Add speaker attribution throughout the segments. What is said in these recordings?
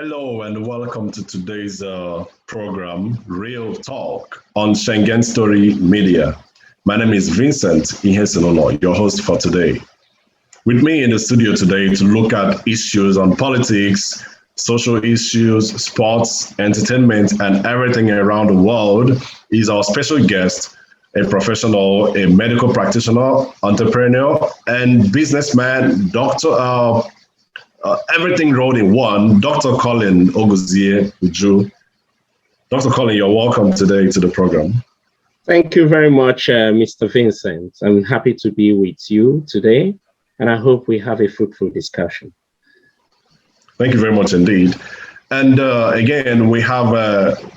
Speaker 1: Hello and welcome to today's program, Real Talk on Schengen Story Media. My name is Vincent Ihesinulo, your host for today. With me in the studio today to look at issues on politics, social issues, sports, entertainment, and everything around the world is our special guest, a professional, a medical practitioner, entrepreneur, and businessman, everything rolled in one, Dr. Colin Uju. Dr. Colin, you're welcome today to the program.
Speaker 2: Thank you very much, Mr. Vincent. I'm happy to be with you today, and I hope we have a fruitful discussion.
Speaker 1: Thank you very much indeed. And again, we have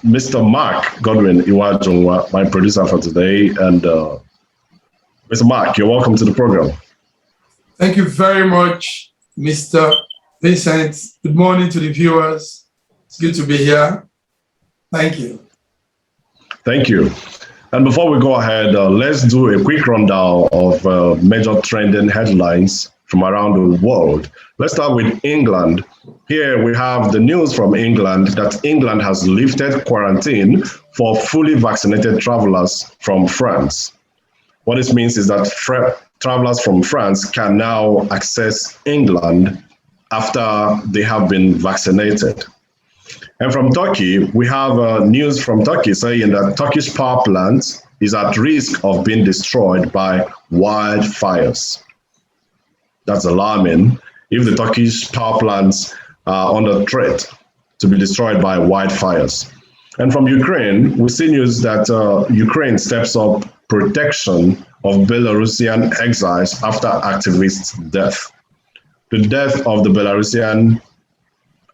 Speaker 1: Mr. MacGodwin, Iweajunwa, my producer for today. And Mr. Mark, you're welcome to the program.
Speaker 3: Thank you very much, Mr. Vincent. Good morning to the viewers. It's good to be here. Thank you.
Speaker 1: Thank you. And before we go ahead, let's do a quick rundown of major trending headlines from around the world. Let's start with England. Here we have the news from England that England has lifted quarantine for fully vaccinated travelers from France. What this means is that travelers from France can now access England after they have been vaccinated. And from Turkey, we have news from Turkey saying that Turkish power plant is at risk of being destroyed by wildfires. That's alarming if the Turkish power plants are under threat to be destroyed by wildfires. And from Ukraine, we see news that Ukraine steps up protection of Belarusian exiles after activist death. The death of the Belarusian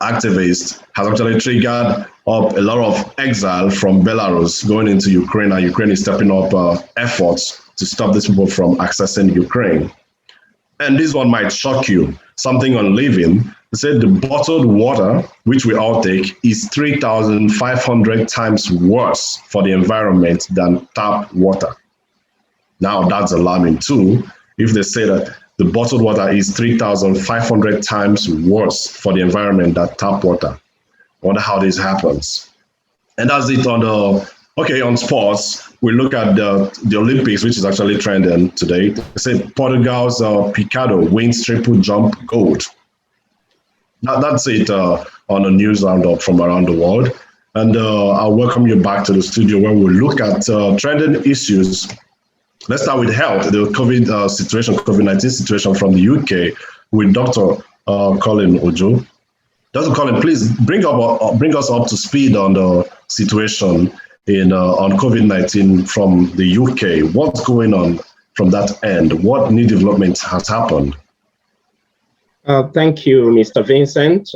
Speaker 1: activist has actually triggered up a lot of exile from Belarus going into Ukraine, and Ukraine is stepping up efforts to stop these people from accessing Ukraine. And this one might shock you, something on living. They said the bottled water, which we all take, is 3,500 times worse for the environment than tap water. Now that's alarming too, if they say that the bottled water is 3,500 times worse for the environment than tap water. I wonder how this happens. And that's it on sports. We look at the Olympics, which is actually trending today. They say Portugal's Picado wins triple jump gold. That's it on the news roundup from around the world. And I'll welcome you back to the studio where we'll look at trending issues. Let's start with health, the COVID-19 situation from the UK with Dr. Colin Uju. Dr. Colin, please bring us up to speed on the situation on COVID-19 from the UK. What's going on from that end? What new development has happened?
Speaker 2: Thank you, Mr. Vincent.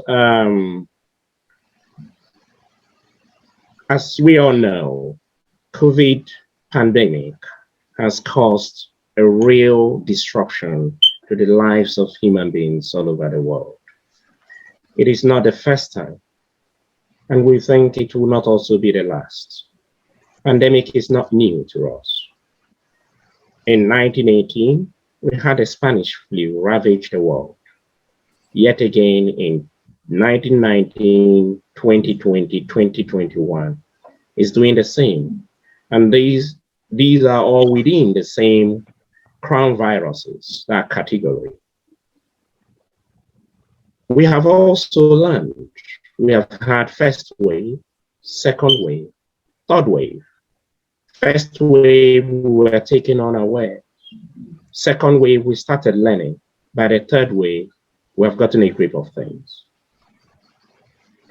Speaker 2: As we all know, COVID pandemic has caused a real disruption to the lives of human beings all over the world. It is not the first time, and we think it will not also be the last. Pandemic is not new to us. In 1918, we had a Spanish flu ravage the world. Yet again in 1919, 2020, 2021 is doing the same. And these are all within the same crown viruses, that category. We have also learned, we have had first wave, second wave, third wave. First wave, we were taken unaware. Second wave, we started learning. By the third wave, we have gotten a grip of things.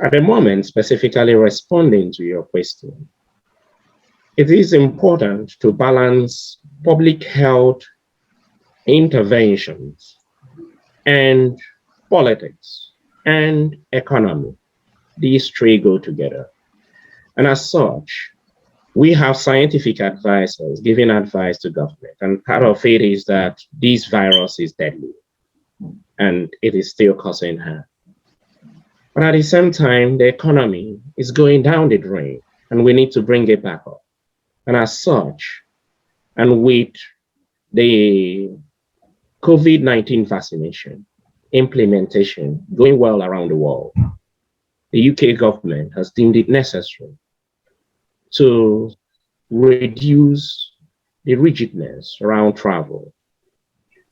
Speaker 2: At the moment, specifically responding to your question, it is important to balance public health interventions and politics and economy. These three go together. And as such, we have scientific advisors giving advice to government. And part of it is that this virus is deadly and it is still causing harm. But at the same time, the economy is going down the drain and we need to bring it back up. And as such, and with the COVID-19 vaccination implementation going well around the world, the UK government has deemed it necessary to reduce the rigidness around travel.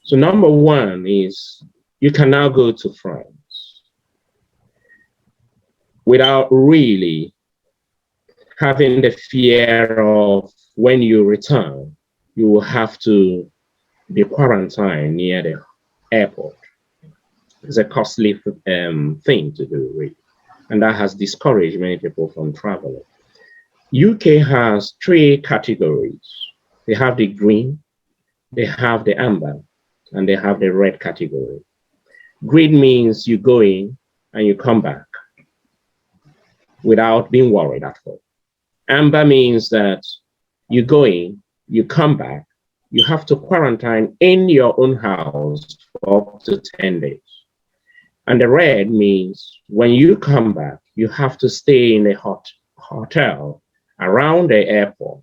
Speaker 2: So number one is you can now go to France without really having the fear of when you return, you will have to be quarantined near the airport. It's a costly thing to do, really. And that has discouraged many people from traveling. UK has three categories. They have the green, they have the amber, and they have the red category. Green means you go in and you come back without being worried at all. Amber means that you go in, you come back, you have to quarantine in your own house for up to 10 days. And the red means when you come back, you have to stay in a hotel around the airport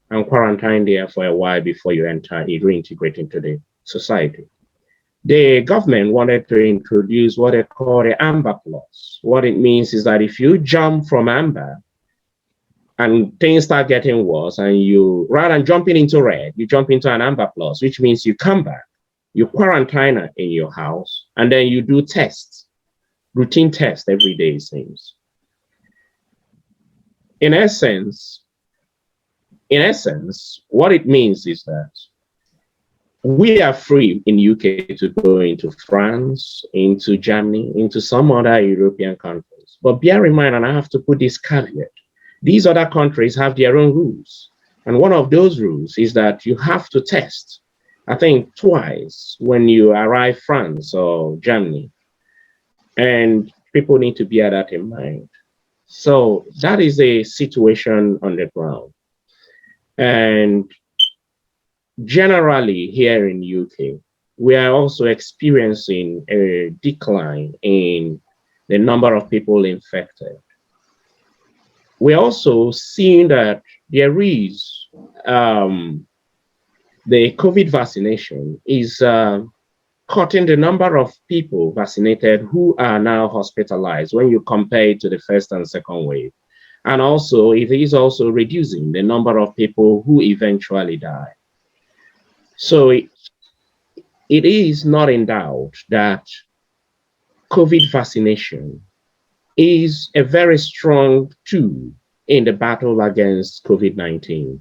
Speaker 2: and quarantine there for a while before you reintegrate into the society. The government wanted to introduce what they call the amber clause. What it means is that if you jump from amber and things start getting worse, and you, rather than jumping into red, you jump into an amber clause, which means you come back, you quarantine in your house, and then you do tests, routine tests every day, it seems. In essence, what it means is that we are free in UK to go into France, into Germany, into some other European countries. But bear in mind, and I have to put this caveat, these other countries have their own rules. And one of those rules is that you have to test, I think, twice when you arrive France or Germany. And people need to bear that in mind. So that is a situation on the ground. And generally here in UK, we are also experiencing a decline in the number of people infected. We're also seeing that there is the COVID vaccination is cutting the number of people vaccinated who are now hospitalized when you compare it to the first and second wave. And also, it is also reducing the number of people who eventually die. So it is not in doubt that COVID vaccination is a very strong tool in the battle against COVID-19.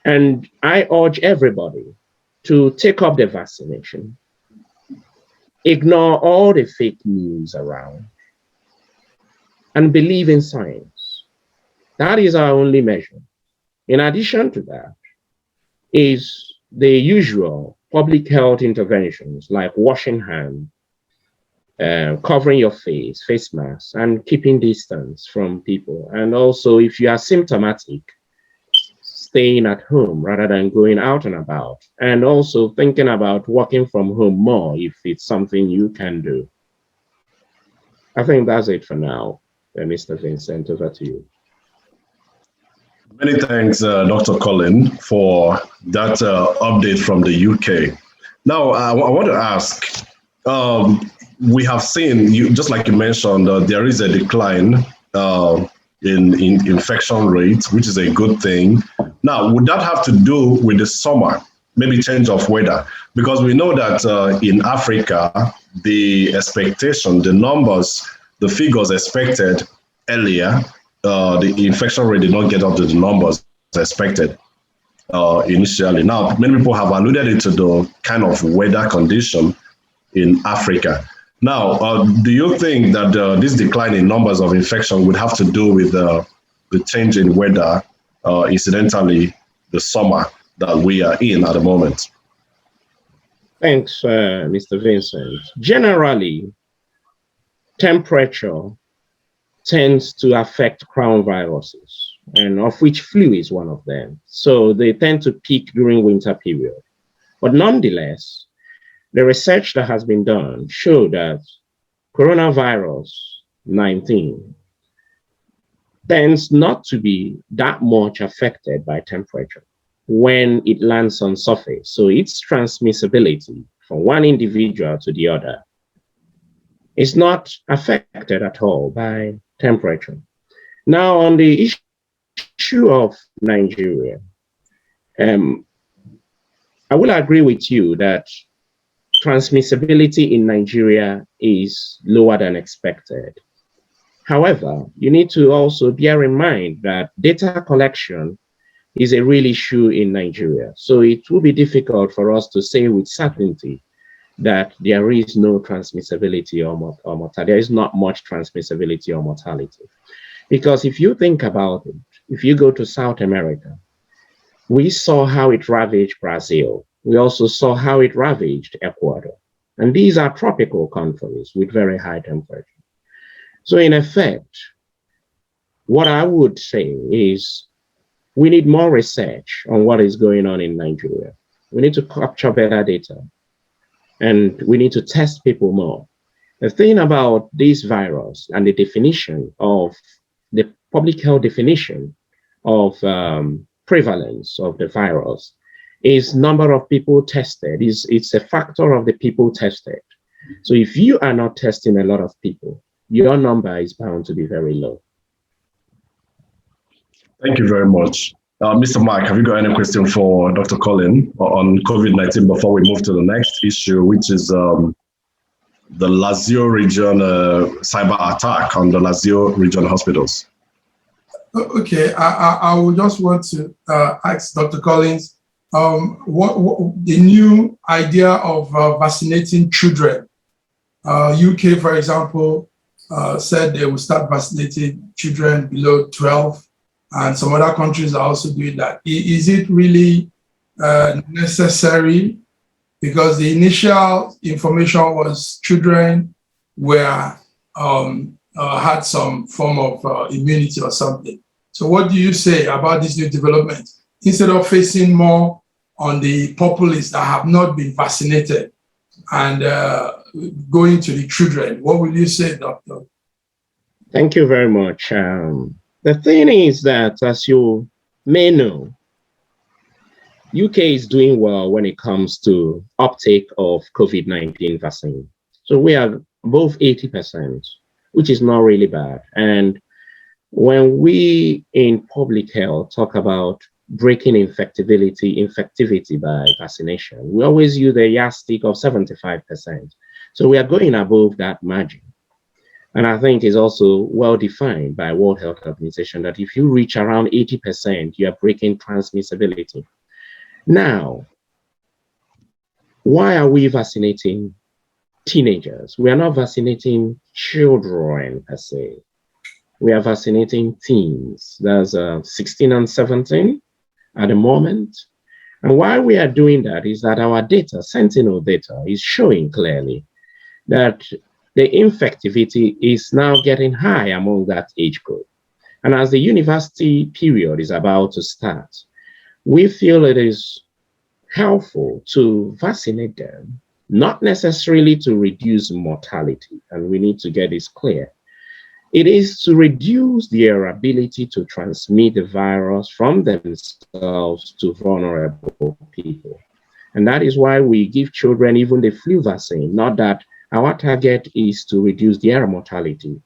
Speaker 2: And I urge everybody to take up the vaccination, ignore all the fake news around, and believe in science. That is our only measure. In addition to that is the usual public health interventions like washing hands, covering your face masks, and keeping distance from people. And also, if you are symptomatic, staying at home rather than going out and about. And also thinking about working from home more if it's something you can do. I think that's it for now, Mr. Vincent, over to you.
Speaker 1: Many thanks, Dr. Colin, for that update from the UK. Now, I want to ask, we have seen, just like you mentioned, there is a decline in infection rates, which is a good thing. Now, would that have to do with the summer, maybe change of weather? Because we know that in Africa, the expectation, the numbers, the figures expected earlier, the infection rate did not get up to the numbers expected initially. Now, many people have alluded to the kind of weather condition in Africa. Now, do you think that this decline in numbers of infection would have to do with the change in weather, incidentally, the summer that we are in at the moment?
Speaker 2: Thanks, Mr. Vincent. Generally, temperature tends to affect crown viruses, and of which flu is one of them. So they tend to peak during winter period. But nonetheless, the research that has been done show that coronavirus 19 tends not to be that much affected by temperature when it lands on surface. So its transmissibility from one individual to the other is not affected at all by temperature. Now, on the issue of Nigeria, I will agree with you that transmissibility in Nigeria is lower than expected. However, you need to also bear in mind that data collection is a real issue in Nigeria. So it will be difficult for us to say with certainty that there is no transmissibility or mortality. There is not much transmissibility or mortality. Because if you think about it, if you go to South America, we saw how it ravaged Brazil. We also saw how it ravaged Ecuador. And these are tropical countries with very high temperature. So in effect, what I would say is we need more research on what is going on in Nigeria. We need to capture better data, and we need to test people more. The thing about this virus and the definition of the public health definition of prevalence of the virus is number of people tested. It's a factor of the people tested. So if you are not testing a lot of people, your number is bound to be very low.
Speaker 1: Thank you very much. Mr. Mark, have you got any question for Dr. Colin on COVID-19 before we move to the next issue, which is the Lazio region cyber attack on the Lazio region hospitals?
Speaker 3: Okay, I would just want to ask Dr. Collins, what the new idea of vaccinating children. UK, for example, said they will start vaccinating children below 12, and some other countries are also doing that. Is it really necessary? Because the initial information was children were had some form of immunity or something. So what do you say about this new development? Instead of facing more on the populace that have not been vaccinated and going to the children, what will you say, Doctor?
Speaker 2: Thank you very much. The thing is that, as you may know, UK is doing well when it comes to uptake of COVID-19 vaccine. So we are above 80%, which is not really bad. And when we in public health talk about breaking infectivity by vaccination, we always use the yardstick of 75%. So we are going above that margin. And I think it's also well defined by World Health Organization that if you reach around 80%, you are breaking transmissibility. Now, why are we vaccinating teenagers? We are not vaccinating children per se. We are vaccinating teens. That's 16 and 17 at the moment. And why we are doing that is that our data, Sentinel data, is showing clearly that the infectivity is now getting high among that age group. And as the university period is about to start, we feel it is helpful to vaccinate them, not necessarily to reduce mortality, and we need to get this clear. It is to reduce their ability to transmit the virus from themselves to vulnerable people. And that is why we give children even the flu vaccine, not that our target is to reduce their mortality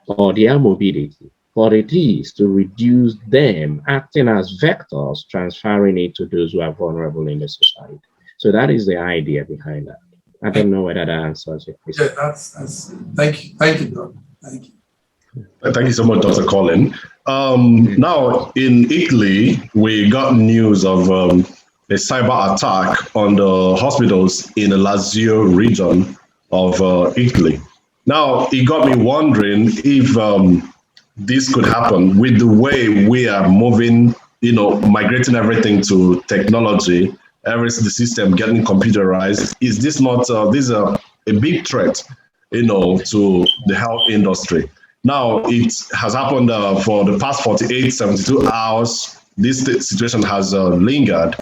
Speaker 2: or their morbidity, but it is to reduce them acting as vectors, transferring it to those who are vulnerable in the society. So that is the idea behind that. I don't know whether that answers your question.
Speaker 3: Yeah, that's thank you, Doc. Thank you.
Speaker 1: Thank you so much, Dr. Colin. Now, in Italy, we got news of a cyber attack on the hospitals in the Lazio region of Italy. Now, it got me wondering if this could happen with the way we are moving, migrating everything to technology, the system getting computerized. Is this not this a big threat, to the health industry? Now, it has happened for the past 48, 72 hours. This situation has lingered.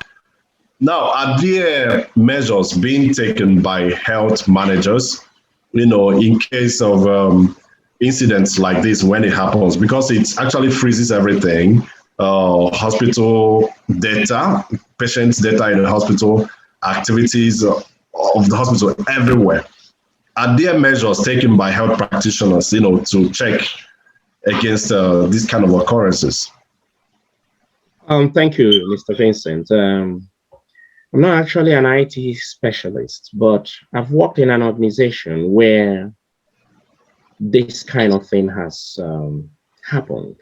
Speaker 1: Now, are there measures being taken by health managers, in case of incidents like this when it happens? Because it actually freezes everything, hospital data, patients' data in the hospital, activities of the hospital everywhere. are there measures taken by health practitioners, to check against these kind of occurrences?
Speaker 2: Thank you, Mr. Vincent. I'm not actually an IT specialist, but I've worked in an organization where this kind of thing has happened.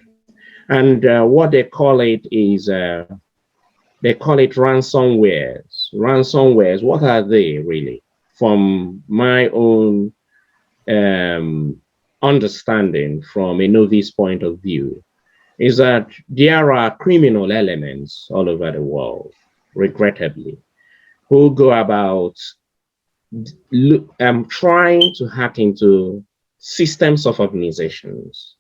Speaker 2: And what they call it is, they call it ransomwares. Ransomwares, what are they really? From my own understanding from a novice point of view, is that there are criminal elements all over the world, regrettably, who go about trying to hack into systems of organizations.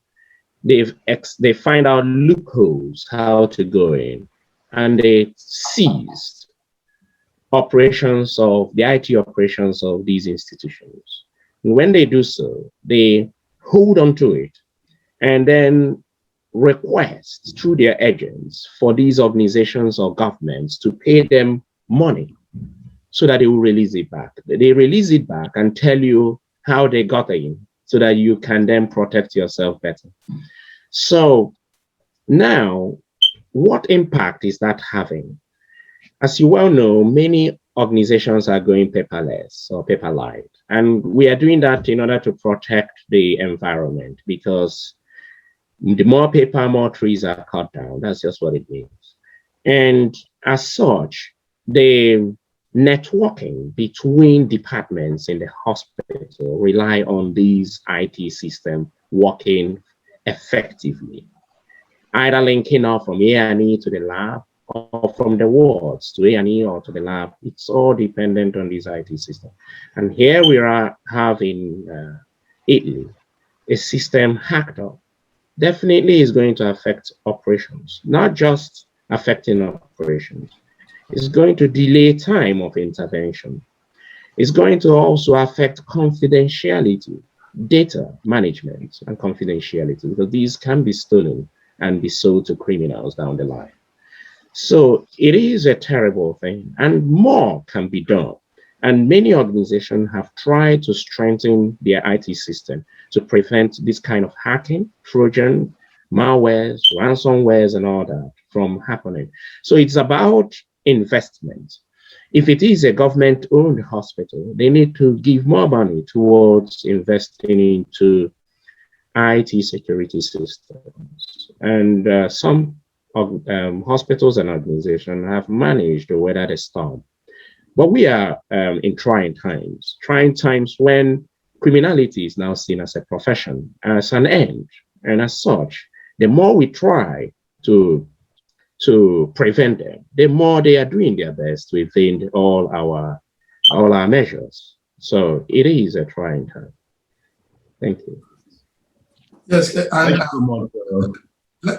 Speaker 2: They find out loopholes how to go in, and they seized operations of the IT operations of these institutions. And when they do so, they hold on to it and then request through their agents for these organizations or governments to pay them money so that they will release it back. They release it back and tell you how they got in so that you can then protect yourself better. So now, what impact is that having? As you well know, many organizations are going paperless or paper-light, and we are doing that in order to protect the environment, because the more paper, more trees are cut down. That's just what it means. And as such, the networking between departments in the hospital rely on these IT systems working effectively, either linking up from A&E to the lab or from the wards to A&E or to the lab. It's all dependent on this IT system. And here we have in Italy a system hacked up. Definitely is going to affect operations, not just affecting operations. It's going to delay time of intervention. It's going to also affect confidentiality, data management and confidentiality, because these can be stolen and be sold to criminals down the line. So it is a terrible thing, and more can be done. And many organizations have tried to strengthen their IT system to prevent this kind of hacking, Trojan, malwares, ransomwares, and all that from happening. So it's about investment. If it is a government-owned hospital, they need to give more money towards investing into IT security systems. And some hospitals and organizations have managed to weather the storm. But we are in trying times when criminality is now seen as a profession, as an end. And as such, the more we try to prevent them, the more they are doing their best to evade all our measures. So it is a trying time. Thank you.
Speaker 3: Yes, and
Speaker 1: Thank you so much.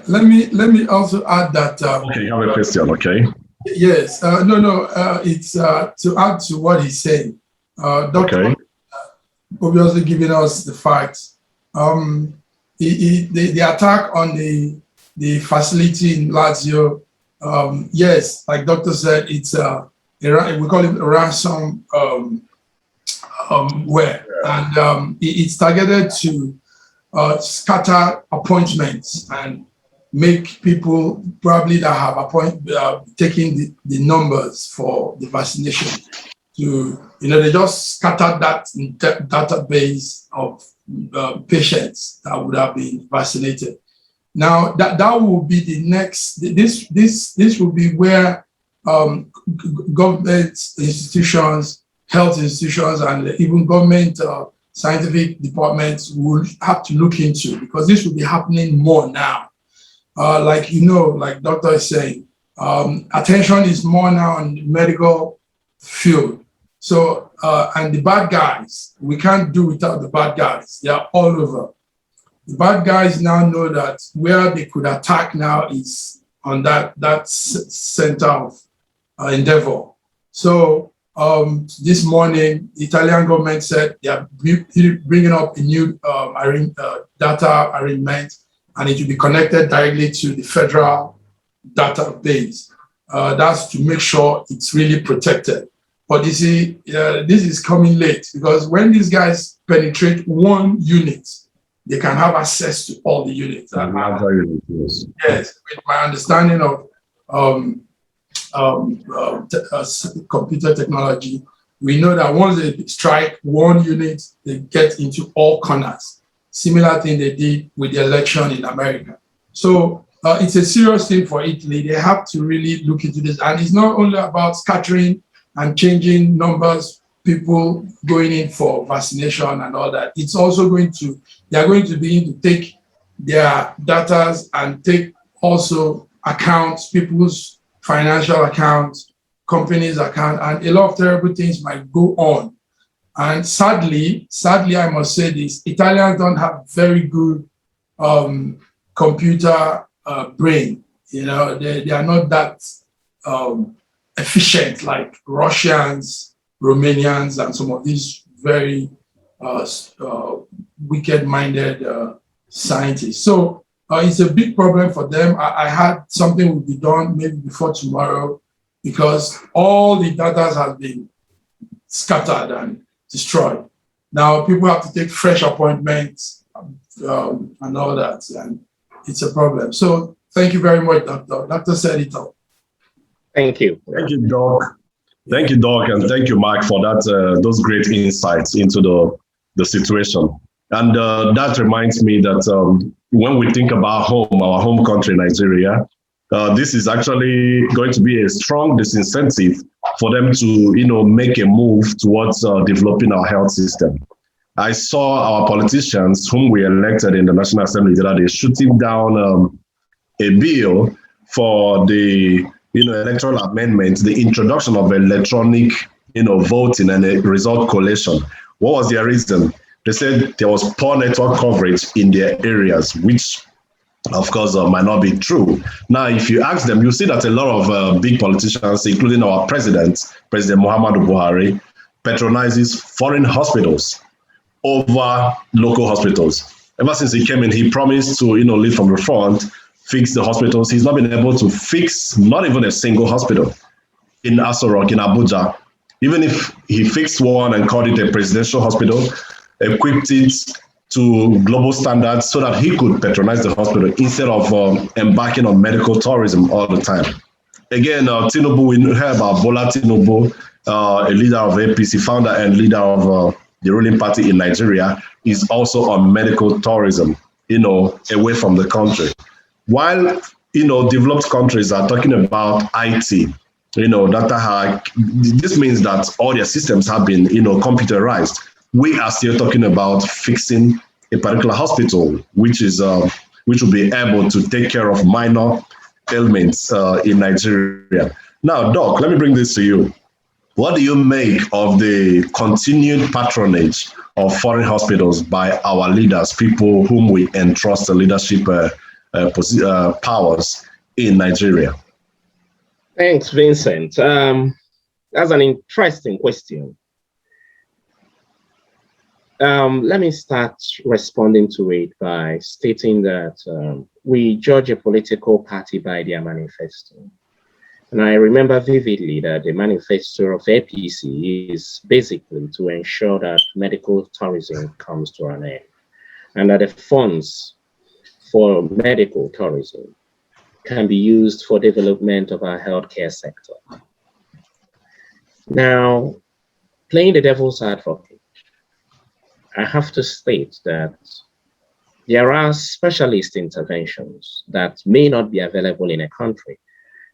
Speaker 3: let me also add that.
Speaker 1: Okay, you have a question, okay?
Speaker 3: Yes, it's to add to what he's saying. Dr. Obviously giving us the facts. The attack on the facility in Lazio, yes, like Doctor said, it's we call it a ransom ware, and it's targeted to scatter appointments and make people probably that have taking the numbers for the vaccination to, they just scattered that database of patients that would have been vaccinated. Now that will be the next. This will be where government institutions, health institutions, and even government scientific departments will have to look into, because this will be happening more now. Like Doctor is saying, attention is more now on the medical field. So, and the bad guys, we can't do without the bad guys. They are all over. The bad guys now know that where they could attack now is on that center of endeavor. So this morning, the Italian government said they are bringing up a new data arrangement, and it will be connected directly to the federal database. That's to make sure it's really protected. But you see, this is coming late because when these guys penetrate one unit, they can have access to all the units. Yes, with my understanding of computer technology, we know that once they strike one unit, they get into all corners. Similar thing they did with the election in America. So it's a serious thing for Italy. They have to really look into this. And it's not only about scattering and changing numbers, people going in for vaccination and all that. It's also they are going to be able to take their data and take also accounts, people's financial accounts, companies' account, and a lot of terrible things might go on. And sadly, I must say this, Italians don't have very good computer brain. You know, they are not that efficient like Russians, Romanians, and some of these very wicked-minded scientists. So it's a big problem for them. I had something will be done maybe before tomorrow because all the data has been scattered and destroyed. Now people have to take fresh appointments and all that, and it's a problem. So thank you very much, Doctor. Doctor said it all.
Speaker 2: Thank you.
Speaker 1: Thank you, Doc. Thank you, Doc, and thank you, Mark, for that those great insights into the situation. And that reminds me that when we think about home, our home country, Nigeria, this is actually going to be a strong disincentive for them to, make a move towards developing our health system. I saw our politicians, whom we elected in the National Assembly the other day, shooting down a bill for the electoral amendment, the introduction of electronic voting and a result collation. What was their reason? They said there was poor network coverage in their areas, which of course might not be true. Now, if you ask them, you see that a lot of big politicians, including our President Muhammadu Buhari, patronizes foreign hospitals over local hospitals. Ever since he came in, he promised to, lead from the front, fix the hospitals. He's not been able to fix not even a single hospital in Aso Rock, in Abuja. Even if he fixed one and called it a presidential hospital, equipped it to global standards so that he could patronize the hospital instead of embarking on medical tourism all the time. Again, Tinubu, we heard about Bola Tinubu, a leader of APC, founder and leader of the ruling party in Nigeria, is also on medical tourism, away from the country. While, developed countries are talking about IT, data hack, this means that all their systems have been, computerized. We are still talking about fixing a particular hospital, which will be able to take care of minor ailments in Nigeria. Now, Doc, let me bring this to you. What do you make of the continued patronage of foreign hospitals by our leaders, people whom we entrust the leadership powers in Nigeria?
Speaker 2: Thanks, Vincent. That's an interesting question. Let me start responding to it by stating that we judge a political party by their manifesto. And I remember vividly that the manifesto of APC is basically to ensure that medical tourism comes to an end and that the funds for medical tourism can be used for development of our healthcare sector. Now, playing the devil's advocate, I have to state that there are specialist interventions that may not be available in a country.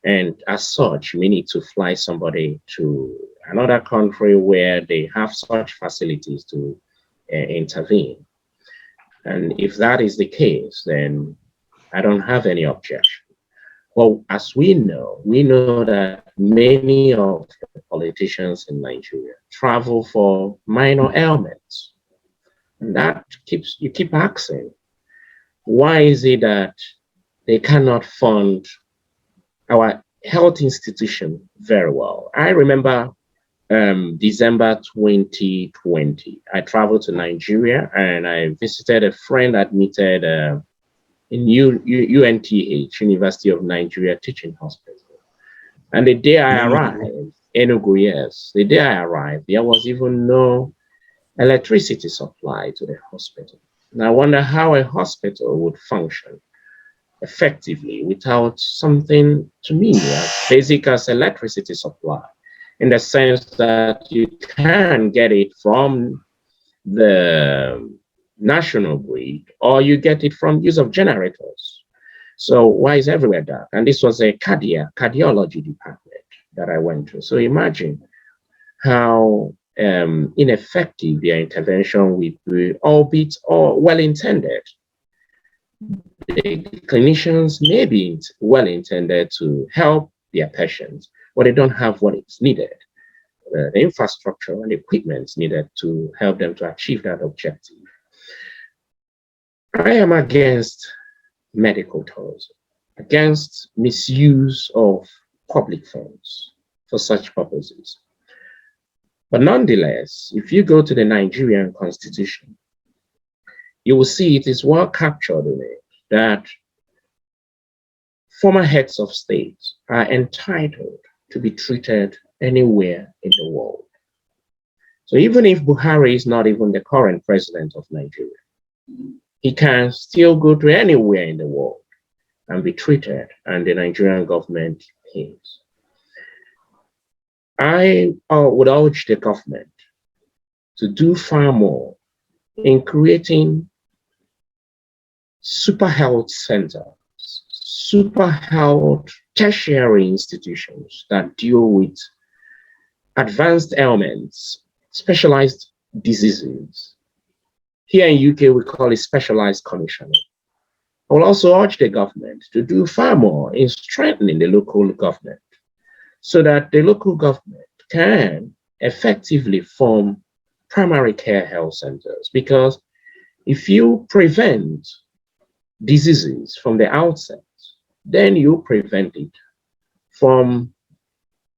Speaker 2: And as such, we need to fly somebody to another country where they have such facilities to intervene. And if that is the case, then I don't have any objection. Well, as we know that many of the politicians in Nigeria travel for minor ailments. And that you keep asking, why is it that they cannot fund our health institution very well? I remember December 2020, I traveled to Nigeria and I visited a friend admitted in UNTH, University of Nigeria Teaching Hospital. And the day I arrived, Enugu, yes. The day I arrived, there was even no electricity supply to the hospital. And I wonder how a hospital would function effectively without something to me as basic as electricity supply, in the sense that you can get it from the national grid or you get it from use of generators. So why is everywhere dark? And this was a cardiology department that I went to. So imagine how ineffective their intervention would be, albeit or well-intended. The clinicians may be well-intended to help their patients, but they don't have what is needed, the infrastructure and equipment needed to help them to achieve that objective. I am against medical tourism, against misuse of public funds for such purposes. But nonetheless, if you go to the Nigerian constitution, you will see it is well captured in it that former heads of state are entitled to be treated anywhere in the world. So even if Buhari is not even the current president of Nigeria, he can still go to anywhere in the world and be treated, and the Nigerian government pays. I would urge the government to do far more in creating super health centers, super health tertiary institutions that deal with advanced ailments, specialized diseases. Here in UK, we call it specialized commissioning. I will also urge the government to do far more in strengthening the local government so that the local government can effectively form primary care health centers. Because if you prevent diseases from the outset, then you prevent it from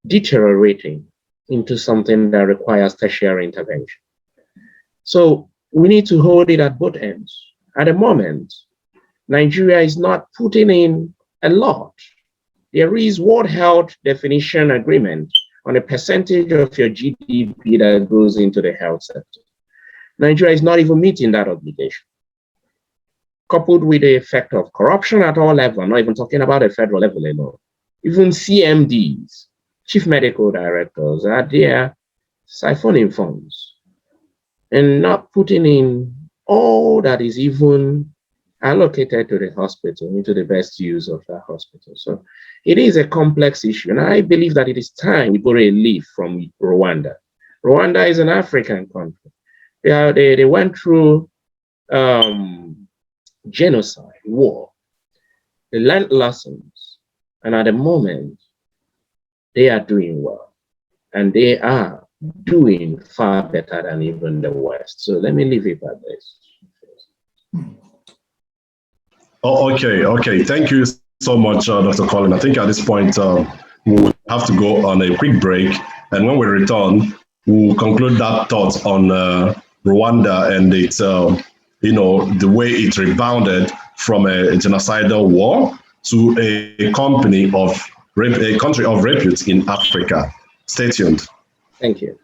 Speaker 2: deteriorating into something that requires tertiary intervention. So we need to hold it at both ends. At the moment, Nigeria is not putting in a lot. There is World Health Definition Agreement on a percentage of your GDP that goes into the health sector. Nigeria is not even meeting that obligation. Coupled with the effect of corruption at all levels, I'm not even talking about the federal level alone. Even CMDs, chief medical directors, are there siphoning funds and not putting in all that is even allocated to the hospital into the best use of that hospital. So it is a complex issue, and I believe that it is time we borrow a leaf from Rwanda. Rwanda is an African country. They went through genocide, war. They learned lessons, and at the moment, they are doing well, and they are doing far better than even the West. So let me leave it at this.
Speaker 1: Oh, okay. Thank you so much, Dr. Colin. I think at this point, we'll have to go on a quick break. And when we return, we'll conclude that thought on Rwanda and its, the way it rebounded from a genocidal war to a country of repute in Africa. Stay tuned.
Speaker 2: Thank you.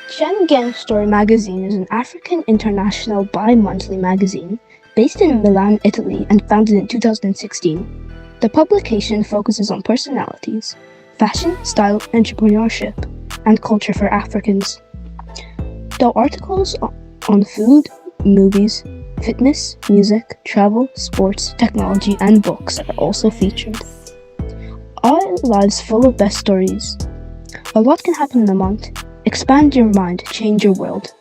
Speaker 4: Schengen Story magazine is an African international bi-monthly magazine based in Milan, Italy, and founded in 2016. The publication focuses on personalities, fashion, style, entrepreneurship, and culture for Africans. Though articles on food, movies, fitness, music, travel, sports, technology, and books are also featured. Our lives full of best stories. A lot can happen in a month. Expand your mind, change your world.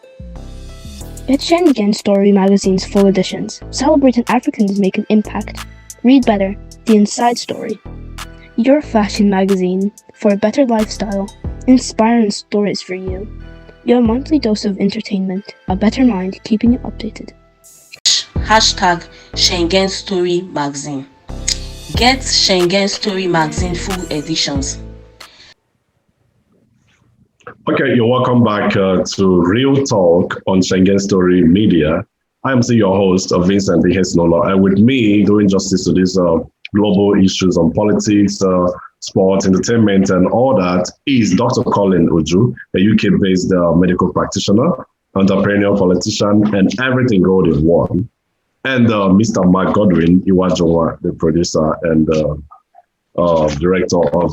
Speaker 4: Get Schengen Story magazine's full editions. Celebrating Africans make an impact. Read better, the inside story. Your fashion magazine for a better lifestyle. Inspiring stories for you. Your monthly dose of entertainment. A better mind keeping you updated.
Speaker 5: Hashtag Schengen Story magazine. Get Schengen Story magazine full editions.
Speaker 1: Okay, you're welcome back to Real Talk on Schengen Story Media. I'm still your host, Vincent Ihesinulo, and with me, doing justice to this global issues on politics, sports, entertainment, and all that is Dr. Colin Uju, a UK-based medical practitioner, entrepreneur, politician, and everything gold in one. And Mr. MacGodwin, Iweajunwa, the producer and director of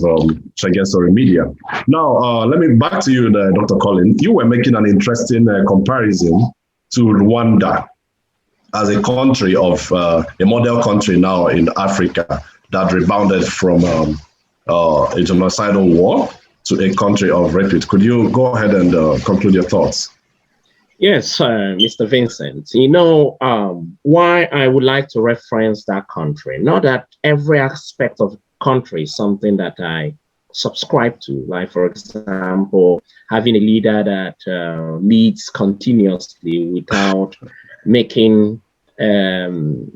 Speaker 1: Schengen Story Media. Now, let me back to you, Dr. Colin. You were making an interesting comparison to Rwanda as a country of a model country now in Africa that rebounded from a genocidal war to a country of repute. Could you go ahead and conclude your thoughts?
Speaker 2: Yes, Mr. Vincent. You know why I would like to reference that country. Not that every aspect of country is something that I subscribe to. Like, for example, having a leader that leads continuously without making plans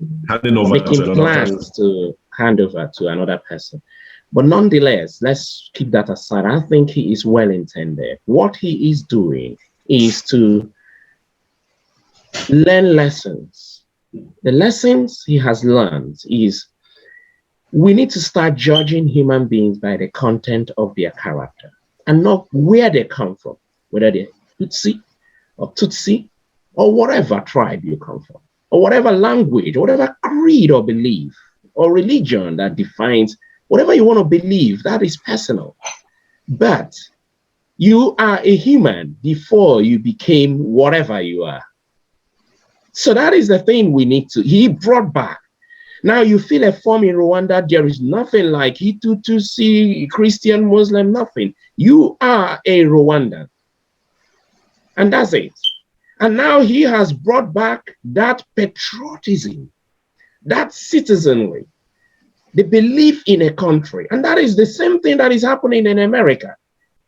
Speaker 2: to hand over to another person. But nonetheless, let's keep that aside. I think he is well intended. What he is doing is to learn lessons. The lessons he has learned is we need to start judging human beings by the content of their character and not where they come from, whether they're Tutsi or Tutsi or whatever tribe you come from, or whatever language, or whatever creed or belief or religion that defines whatever you want to believe. That is personal. But you are a human before you became whatever you are. So that is the thing we need to, he brought back. Now you feel a form in Rwanda, there is nothing like Tutsi, Christian, Muslim, nothing. You are a Rwandan. And that's it. And now he has brought back that patriotism, that citizenry, the belief in a country. And that is the same thing that is happening in America.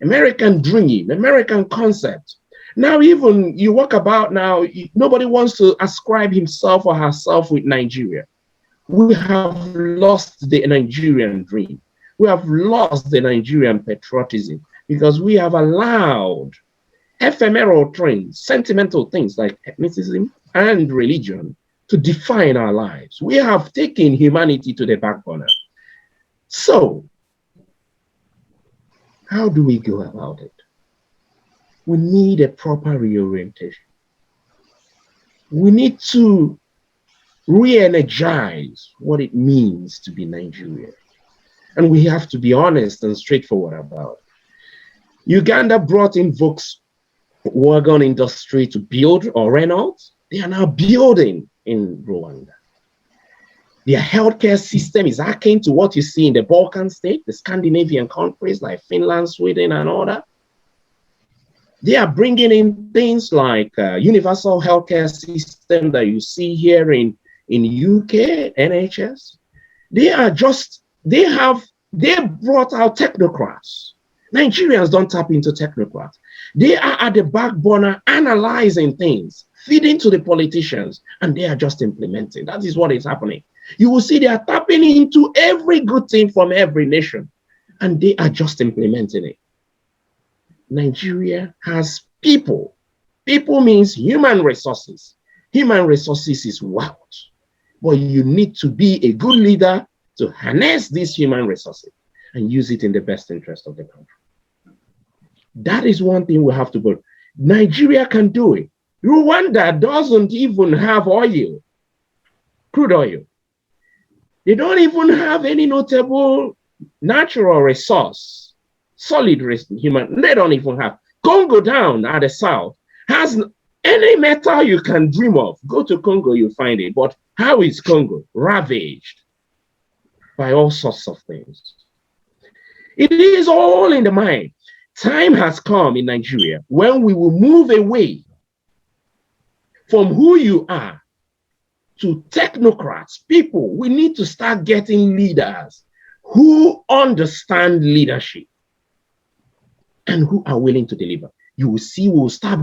Speaker 2: American dream, American concept. Now, even you walk about now, nobody wants to ascribe himself or herself with Nigeria. We have lost the Nigerian dream. We have lost the Nigerian patriotism because we have allowed ephemeral trends, sentimental things like ethnicism and religion to define our lives. We have taken humanity to the back burner. So, how do we go about it? We need a proper reorientation. We need to re-energize what it means to be Nigerian. And we have to be honest and straightforward about it. Uganda brought in Volkswagen industry to build, or Renault. They are now building in Rwanda. Their healthcare system is akin to what you see in the Balkan states, the Scandinavian countries like Finland, Sweden, and all that. They are bringing in things like universal healthcare system that you see here in UK, NHS. They brought out technocrats. Nigerians don't tap into technocrats. They are at the back burner analyzing things, feeding to the politicians, and they are just implementing. That is what is happening. You will see they are tapping into every good thing from every nation, and they are just implementing it. Nigeria has people. People means human resources. Human resources is wealth. But you need to be a good leader to harness these human resources and use it in the best interest of the country. That is one thing we have to do. Nigeria can do it. Rwanda doesn't even have oil, crude oil. They don't even have any notable natural resource. Solid human, they don't even have. Congo down at the south has any metal you can dream of. Go to Congo, you'll find it. But how is Congo? Ravaged by all sorts of things. It is all in the mind. Time has come in Nigeria when we will move away from who you are to technocrats, people. We need to start getting leaders who understand leadership and who are willing to deliver. You will see we'll start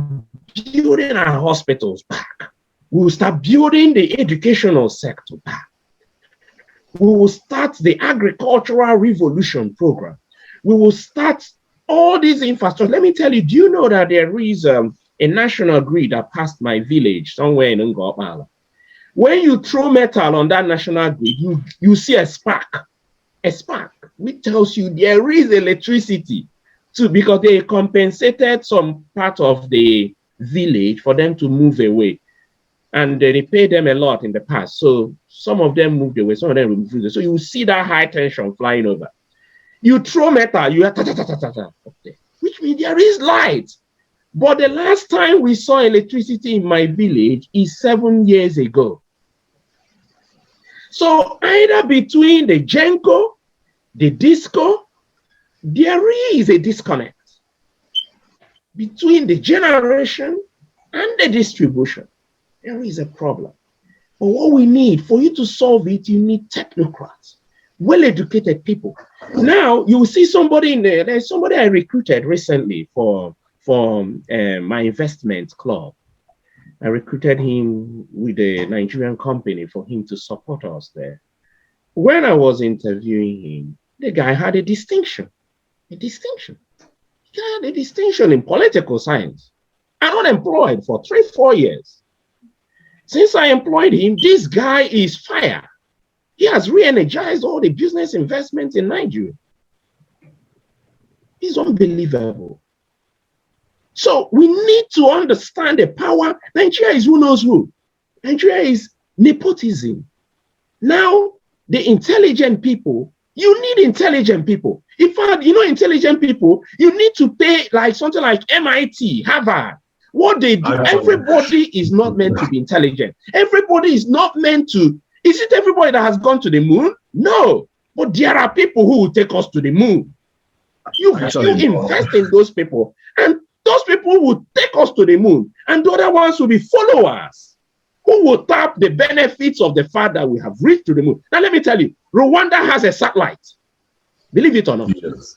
Speaker 2: building our hospitals back. We will start building the educational sector back. We will start the agricultural revolution program. We will start all these infrastructure. Let me tell you, do you know that there is a national grid that passed my village somewhere in Ngopala? When you throw metal on that national grid, you see a spark, which tells you there is electricity too, because they compensated some part of the village for them to move away. And they paid them a lot in the past. So some of them moved away, some of them moved away. So you see that high tension flying over. You throw metal, you have okay, which means there is light. But the last time we saw electricity in my village is 7 years ago. So either between the Genco, the disco, there is a disconnect between the generation and the distribution. There is a problem. But what we need, for you to solve it, you need technocrats, well-educated people. Now, you see somebody in there, there's somebody I recruited recently for my investment club. I recruited him with a Nigerian company for him to support us there. When I was interviewing him, the guy had a distinction. He had a distinction in political science. I'm unemployed for 3-4 years. Since I employed him, this guy is fire. He has re-energized all the business investments in Nigeria. It's unbelievable. So we need to understand the power. Nigeria is who knows who. Nigeria is nepotism. Now, the intelligent people, you need intelligent people. In fact, you know, intelligent people, you need to pay like something like MIT, Harvard. What they do, everybody is not meant to be intelligent. Everybody is not meant to. Is it everybody that has gone to the moon? No. But there are people who will take us to the moon. You invest in those people, and those people will take us to the moon, and the other ones will be followers who will tap the benefits of the fact that we have reached to the moon. Now, let me tell you, Rwanda has a satellite. Believe it or not.
Speaker 1: Yes.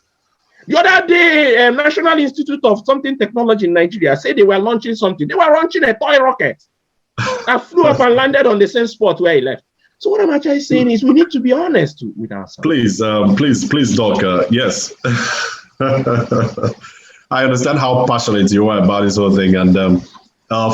Speaker 2: The other day, National Institute of Something Technology in Nigeria said they were launching something. They were launching a toy rocket that flew up and landed on the same spot where it left. So what I'm actually saying is we need to be honest with ourselves.
Speaker 1: Please, Doc. Yes. I understand how passionate you are about this whole thing, and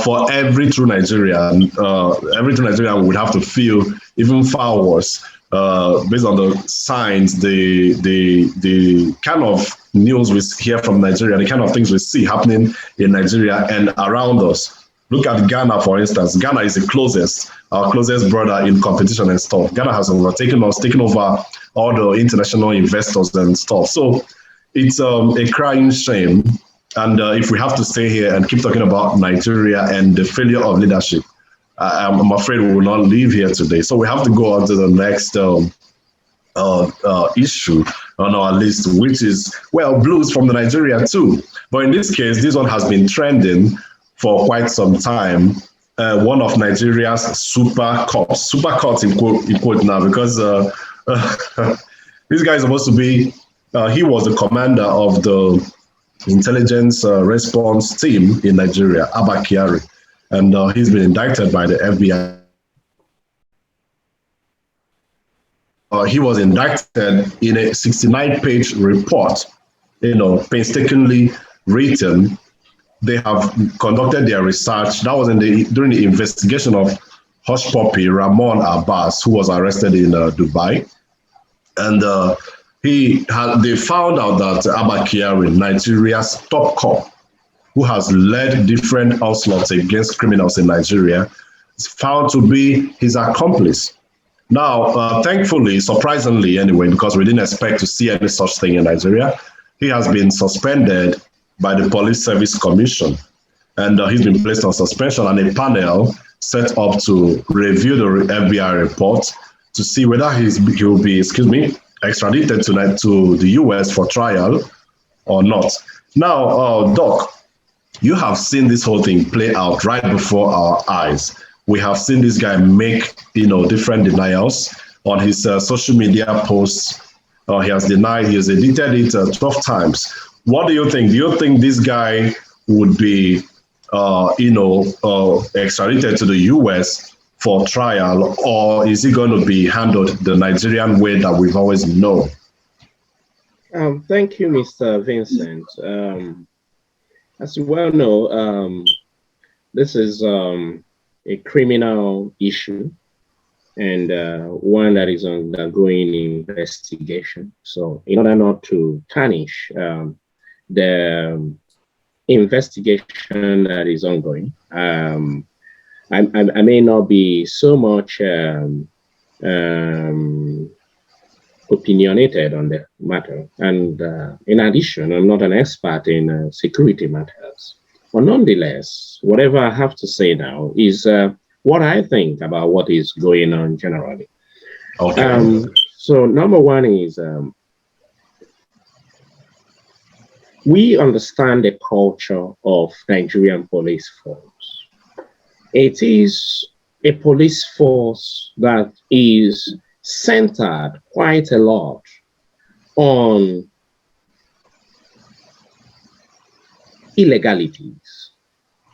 Speaker 1: for every true Nigerian, would have to feel even far worse based on the signs, the kind of news we hear from Nigeria, the kind of things we see happening in Nigeria and around us. Look at Ghana, for instance. Ghana is our closest brother in competition and stuff. Ghana has overtaken us, taken over all the international investors and stuff. So it's a crying shame. And if we have to stay here and keep talking about Nigeria and the failure of leadership, I'm afraid we will not leave here today. So we have to go on to the next issue on our list, which is, well, blues from the Nigeria too. But in this case, this one has been trending for quite some time. One of Nigeria's super cops in quote now, because this guy is supposed to be, he was the commander of the intelligence response team in Nigeria, Abba Kyari, and he's been indicted by the FBI. He was indicted in a 69-page report, painstakingly written. They have conducted their research. That was during the investigation of hush puppy Ramon Abbas, who was arrested in Dubai. And they found out that Abba Kyari, Nigeria's top cop, who has led different onslaughts against criminals in Nigeria, is found to be his accomplice. Now, thankfully, surprisingly anyway, because we didn't expect to see any such thing in Nigeria, he has been suspended by the Police Service Commission, and he's been placed on suspension, and a panel set up to review the FBI report to see whether he will be, extradited to the US for trial or not. Now, Doc, you have seen this whole thing play out right before our eyes. We have seen this guy make, different denials on his social media posts. He has denied, he has edited it 12 times. What do you think? Do you think this guy would be, extradited to the US for trial, or is he going to be handled the Nigerian way that we've always known?
Speaker 2: Thank you, Mr. Vincent. As you well know, this is a criminal issue and one that is undergoing investigation. So in order not to tarnish the investigation that is ongoing, I may not be so much opinionated on the matter. And in addition, I'm not an expert in security matters. But nonetheless, whatever I have to say now is what I think about what is going on generally.
Speaker 1: Okay.
Speaker 2: So number one is we understand the culture of Nigerian police force. It is a police force that is centered quite a lot on illegalities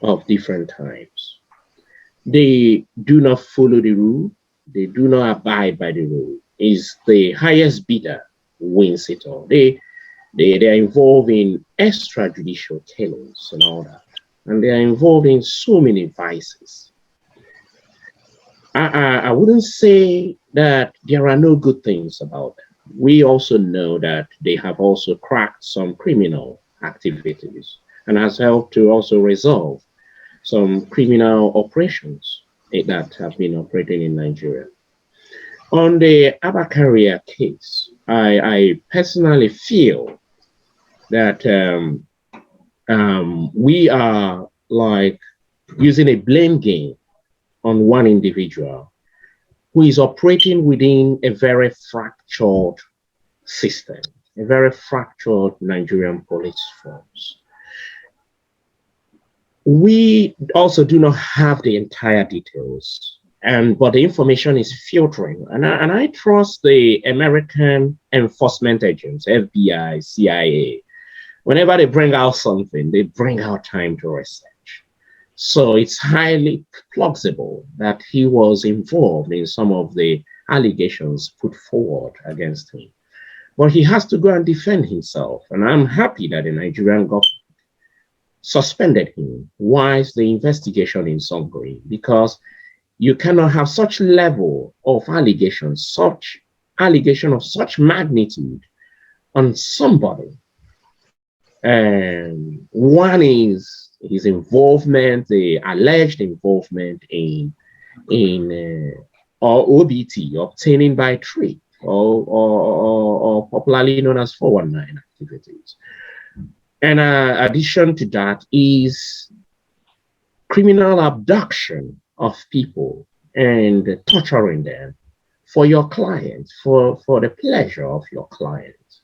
Speaker 2: of different types. They do not follow the rule. They do not abide by the rule. Is the highest bidder wins it all. They are involved in extrajudicial killings and all that. And they are involved in so many vices. I wouldn't say that there are no good things about them. We also know that they have also cracked some criminal activities and has helped to also resolve some criminal operations that have been operating in Nigeria. On the Abakaria case, I personally feel that we are like using a blame game on one individual who is operating within a very fractured system, a very fractured Nigerian police force. We also do not have the entire details, but the information is filtering. And I trust the American enforcement agents, FBI, CIA. Whenever they bring out something, they bring out time to research. So it's highly plausible that he was involved in some of the allegations put forward against him. But he has to go and defend himself. And I'm happy that the Nigerian government suspended him whilst the investigation is ongoing, because you cannot have such level of allegations, such allegation of such magnitude on somebody. And one is his involvement, the alleged involvement in or OBT, obtaining by trick, or popularly known as 419 activities. And addition to that is criminal abduction of people and torturing them for your clients, for the pleasure of your clients.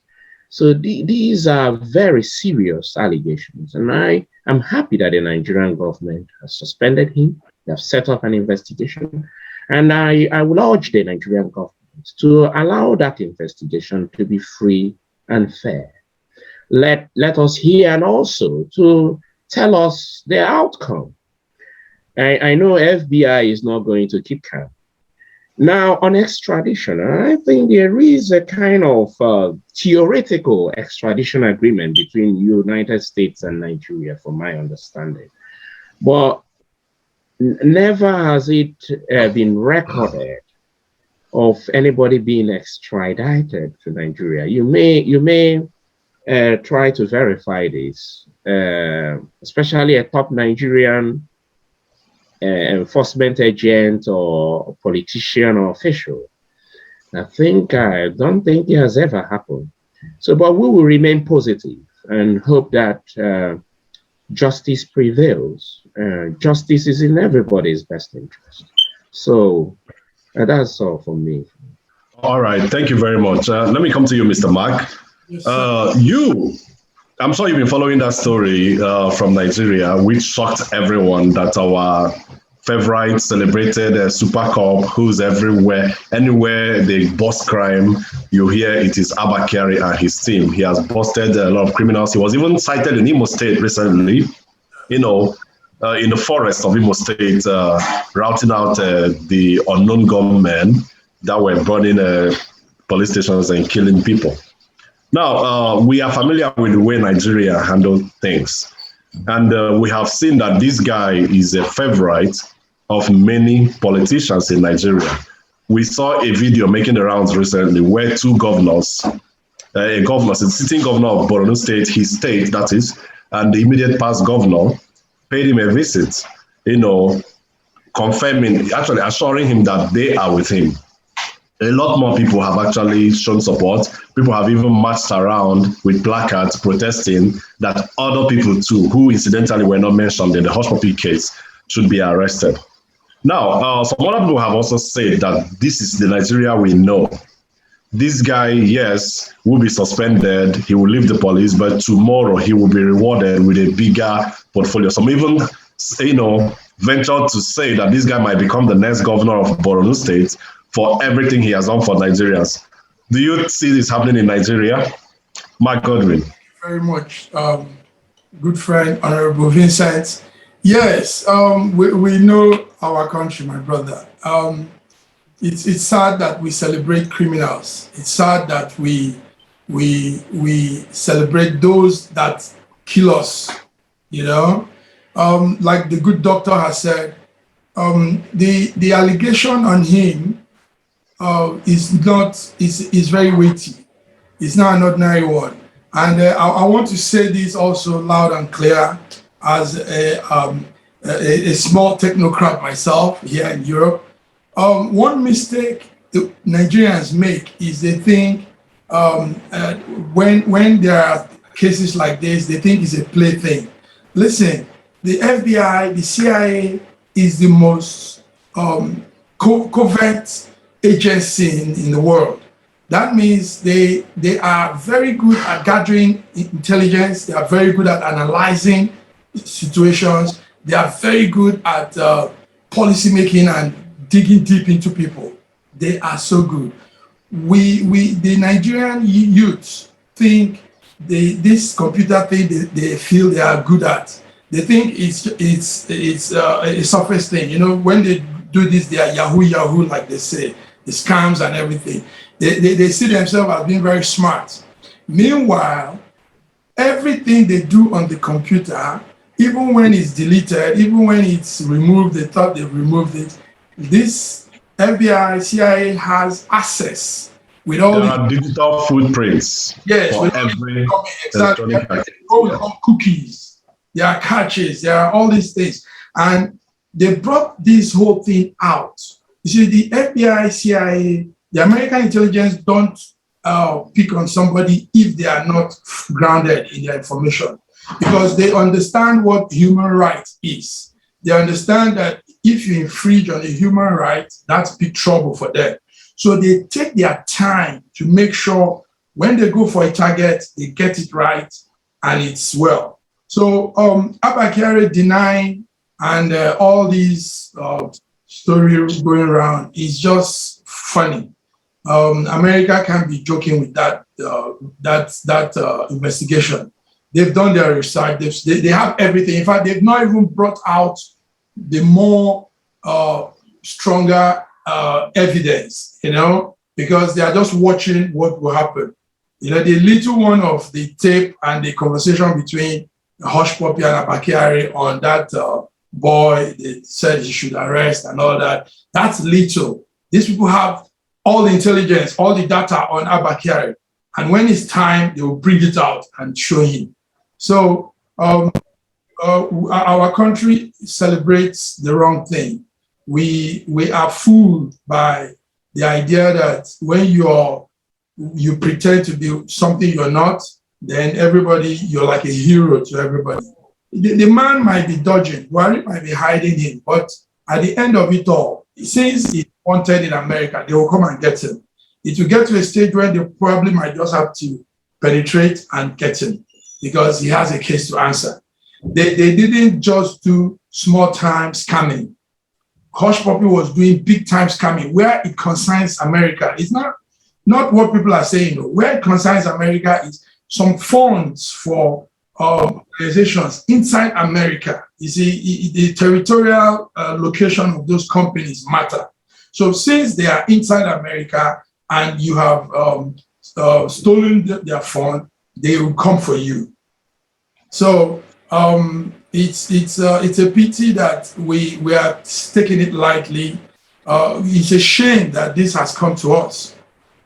Speaker 2: So these are very serious allegations. And I am happy that the Nigerian government has suspended him. They have set up an investigation. And I will urge the Nigerian government to allow that investigation to be free and fair. Let us hear, and also to tell us the outcome. I know FBI is not going to keep calm. Now, on extradition, I think there is a kind of theoretical extradition agreement between United States and Nigeria, from my understanding. But never has it been recorded of anybody being extradited to Nigeria. You may try to verify this, especially a top Nigerian enforcement agent or politician or official. I don't think it has ever happened. So, but we will remain positive and hope that justice prevails. Justice is in everybody's best interest. So that's all from me.
Speaker 1: All right, thank you very much. Let me come to you, Mr. Mark.
Speaker 3: Yes,
Speaker 1: I'm sure you've been following that story from Nigeria, which shocked everyone, that our favorite celebrated Super Cup, who's everywhere, anywhere they bust crime, you hear it is Abakari and his team. He has busted a lot of criminals. He was even cited in Imo State recently, in the forest of Imo State, routing out the unknown gunmen that were burning police stations and killing people. Now, we are familiar with the way Nigeria handled things. And we have seen that this guy is a favorite of many politicians in Nigeria. We saw a video making the rounds recently where two governors, a sitting governor of Borno State, his state that is, and the immediate past governor paid him a visit, confirming, actually assuring him that they are with him. A lot more people have actually shown support. People have even marched around with placards protesting that other people too, who incidentally were not mentioned in the hush puppy case, should be arrested. Now, some other people have also said that this is the Nigeria we know. This guy, yes, will be suspended, he will leave the police, but tomorrow he will be rewarded with a bigger portfolio. Some even, ventured to say that this guy might become the next governor of Borno State for everything he has done for Nigerians. Do you see this happening in Nigeria? MacGodwin.
Speaker 3: Very much, good friend, Honorable Vincent. Yes, we know our country, my brother. It's sad that we celebrate criminals. It's sad that we celebrate those that kill us. Like the good doctor has said, the allegation on him is very weighty. It's not an ordinary one. And I want to say this also loud and clear as a small technocrat myself here in Europe. One mistake the Nigerians make is they think when there are cases like this, they think it's a plaything. Listen, the FBI, the CIA is the most covert agency in the world. That means they are very good at gathering intelligence. They are very good at analyzing situations. They are very good at policy making and digging deep into people. They are so good. The Nigerian youth think this computer thing they feel they are good at. They think it's a surface thing. When they do this, they are Yahoo, like they say, the scams and everything. They see themselves as being very smart. Meanwhile, everything they do on the computer, even when it's deleted, even when it's removed, they thought they've removed it, this FBI, CIA has access with all the
Speaker 1: digital footprints.
Speaker 3: Yes,
Speaker 1: for every
Speaker 3: exactly. What we call cookies. There are catches, there are all these things. And they brought this whole thing out. You see, the FBI, CIA, the American intelligence don't pick on somebody if they are not grounded in their information, because they understand what human rights is. They understand that if you infringe on a human right, that's big trouble for them. So they take their time to make sure when they go for a target, they get it right and it's well. So Abba Kyari denying and all these stories going around is just funny. America can't be joking with that investigation. They've done their research. They have everything. In fact, they've not even brought out the more stronger evidence, because they are just watching what will happen. The little one of the tape and the conversation between Hush Puppy and Abba Kyari on that boy they said he should arrest and all that, that's little. These people have all the intelligence, all the data on Abba Kyari. And when it's time, they will bring it out and show him. So our country celebrates the wrong thing. We are fooled by the idea that when you pretend to be something you're not, then you're like a hero to everybody. The man might be dodging, Buhari might be hiding him, but at the end of it all, since he's wanted in America, they will come and get him. It will get to a stage where they probably might just have to penetrate and get him because he has a case to answer. They didn't just do small time scamming. Hush Puppy was doing big time scamming where it concerns America. It's not what people are saying. Where it concerns America is some funds for organizations inside America. You see, the territorial location of those companies matter. So since they are inside America and you have stolen their fund, they will come for you. So it's a pity that we are taking it lightly. It's a shame that this has come to us,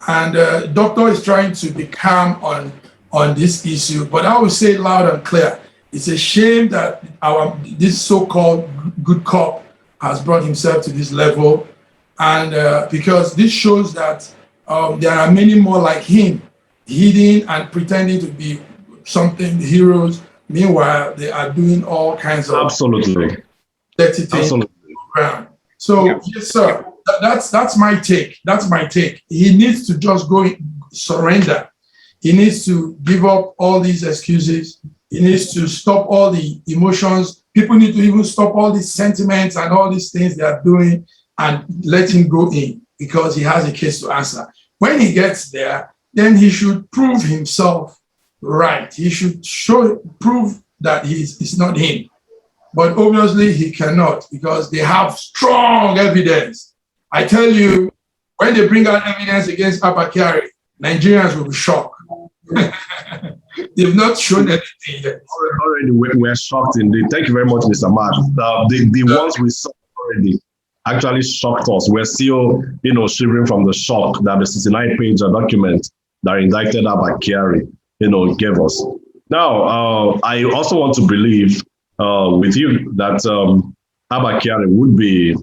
Speaker 3: and doctor is trying to be calm on this issue. But I will say loud and clear: it's a shame that this so-called good cop has brought himself to this level, and because this shows that there are many more like him, hidden and pretending to be something heroes. Meanwhile, they are doing all kinds of
Speaker 1: absolutely
Speaker 3: dirty things on the ground. So yes, sir, that's my take. That's my take. He needs to just surrender. He needs to give up all these excuses. He needs to stop all the emotions. People need to even stop all these sentiments and all these things they are doing and let him go in, because he has a case to answer. When he gets there, then he should prove himself right. He should prove that it's not him. But obviously he cannot, because they have strong evidence. I tell you, when they bring out evidence against Abba Kyari, Nigerians will be shocked. They've not shown anything yet.
Speaker 1: Already we're shocked indeed. Thank you very much, Mr. Mark. The ones we saw already actually shocked us. We're still, shivering from the shock that the 69-page document that indicted Abba Kyari, gave us. Now, I also want to believe with you that Abba Kyari would be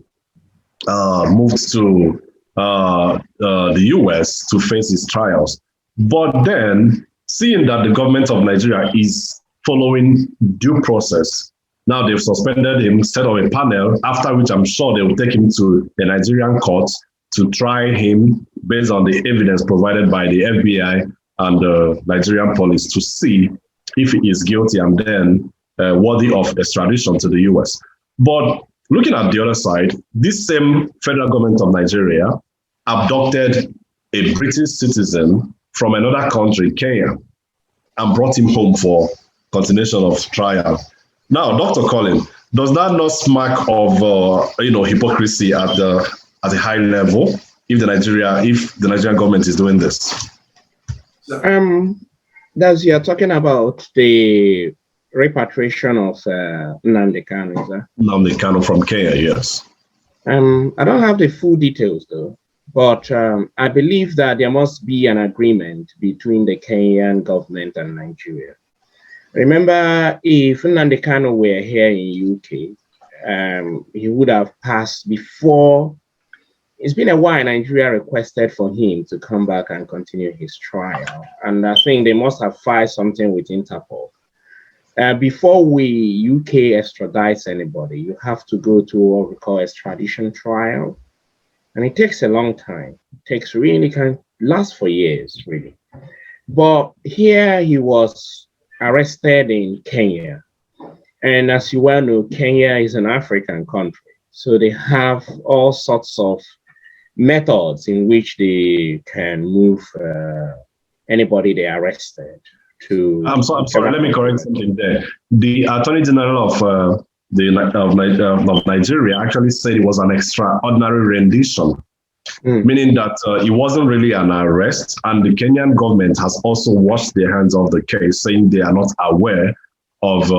Speaker 1: moved to the US to face his trials. But then, seeing that the government of Nigeria is following due process, now they've suspended him, set up a panel, after which I'm sure they will take him to the Nigerian court to try him based on the evidence provided by the FBI and the Nigerian police to see if he is guilty and then worthy of extradition to the US. But looking at the other side, this same federal government of Nigeria abducted a British citizen from another country, Kenya, and brought him home for continuation of trial. Now, Dr. Colin, does that not smack of hypocrisy at a high level if the Nigerian government is doing this?
Speaker 2: As you're talking about the repatriation of Nnamdi Kanu, is that?
Speaker 1: Nnamdi Kanu from Kenya, yes.
Speaker 2: I don't have the full details though, but I believe that there must be an agreement between the Kenyan government and Nigeria. Remember, if Nnamdi Kanu were here in UK, he would have passed before. It's been a while Nigeria requested for him to come back and continue his trial. And I think they must have filed something with Interpol. Before UK extradites anybody, you have to go to what we call extradition trial. And it takes a long time. It can last for years, really. But here he was arrested in Kenya. And as you well know, Kenya is an African country. So they have all sorts of methods in which they can move anybody they arrested to. I'm sorry.
Speaker 1: Let me correct something there. The Attorney General of Nigeria actually said it was an extraordinary rendition, meaning that it wasn't really an arrest, and the Kenyan government has also washed their hands of the case, saying they are not aware of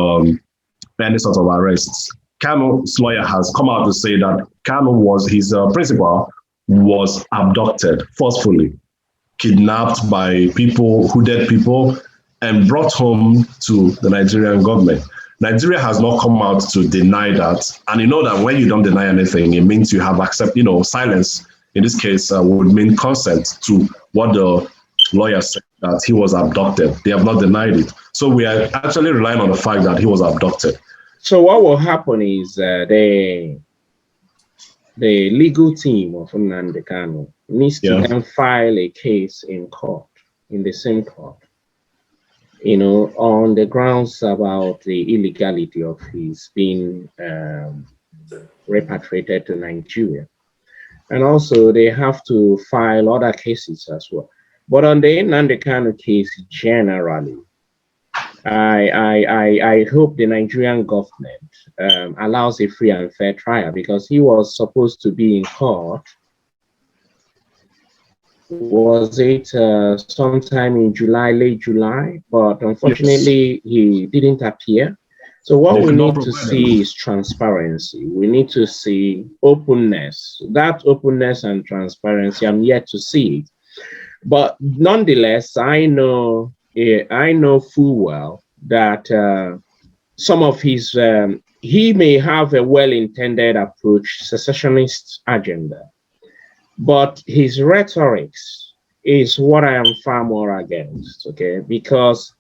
Speaker 1: any sort of arrests. Kanu's lawyer has come out to say that his principal was abducted forcefully, kidnapped by hooded people, and brought home to the Nigerian government. Nigeria has not come out to deny that. And you know that when you don't deny anything, it means you have silence, in this case, would mean consent to what the lawyer said, that he was abducted. They have not denied it. So we are actually relying on the fact that he was abducted.
Speaker 2: So what will happen is the legal team of Nnamdi Kanu needs to then file a case in court, in the same court, on the grounds about the illegality of his being repatriated to Nigeria. And also they have to file other cases as well. But on the Nnamdi Kanu case generally, I hope the Nigerian government allows a free and fair trial, because he was supposed to be in court. Was it sometime in July, late July? But unfortunately, he didn't appear. So what
Speaker 1: They
Speaker 2: we
Speaker 1: could not
Speaker 2: need to
Speaker 1: provide
Speaker 2: see
Speaker 1: them.
Speaker 2: is transparency. We need to see openness. That openness and transparency, I'm yet to see it. But nonetheless, I know full well that some of his, he may have a well-intended approach, secessionist agenda, but his rhetorics is what I am far more against, okay? Because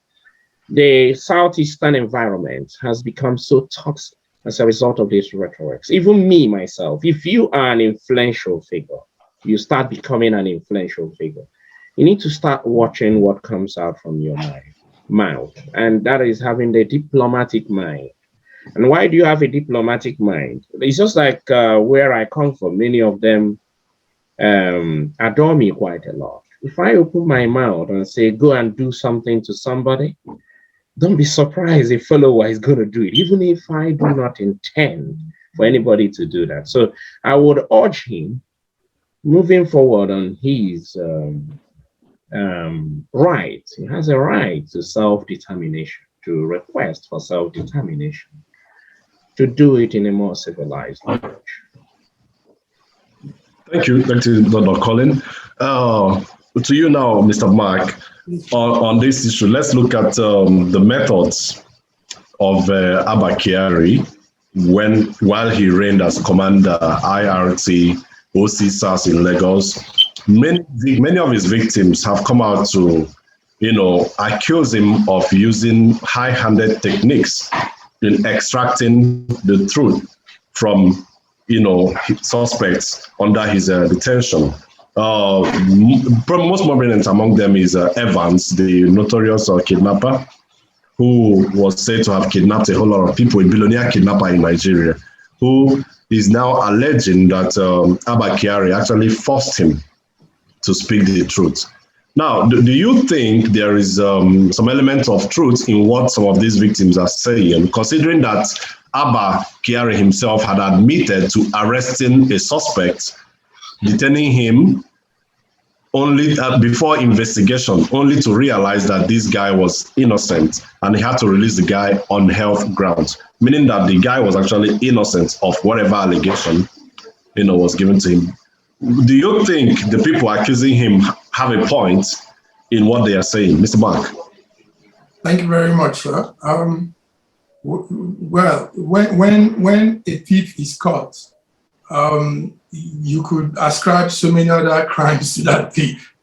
Speaker 2: the Southeastern environment has become so toxic as a result of these rhetorics. Even me, myself, if you are an influential figure, you start becoming an influential figure, you need to start watching what comes out from your mouth. And that is having the diplomatic mind. And why do you have a diplomatic mind? It's just like where I come from, many of them adore me quite a lot. If I open my mouth and say, go and do something to somebody, don't be surprised if follower is going to do it, even if I do not intend for anybody to do that. So I would urge him, moving forward on his right, he has a right to self-determination, to request for self-determination, to do it in a more civilized approach.
Speaker 1: Thank you, Dr. Colin. To you now, Mr. Mark, on this issue, let's look at the methods of Abba Kyari while he reigned as commander IRT OC SARS in Lagos. Many of his victims have come out to, accuse him of using high-handed techniques in extracting the truth from, suspects under his detention. Most prominent among them is Evans, the notorious kidnapper, who was said to have kidnapped a whole lot of people, a billionaire kidnapper in Nigeria, who is now alleging that Abba Kyari actually forced him to speak the truth. Now, do you think there is some element of truth in what some of these victims are saying, considering that Abba Kyari himself had admitted to arresting a suspect, detaining him only before investigation, only to realize that this guy was innocent and he had to release the guy on health grounds, meaning that the guy was actually innocent of whatever allegation, was given to him. Do you think the people accusing him have a point in what they are saying? Mr. Mark.
Speaker 3: Thank you very much, sir. Well, when a thief is caught, you could ascribe so many other crimes to that thief,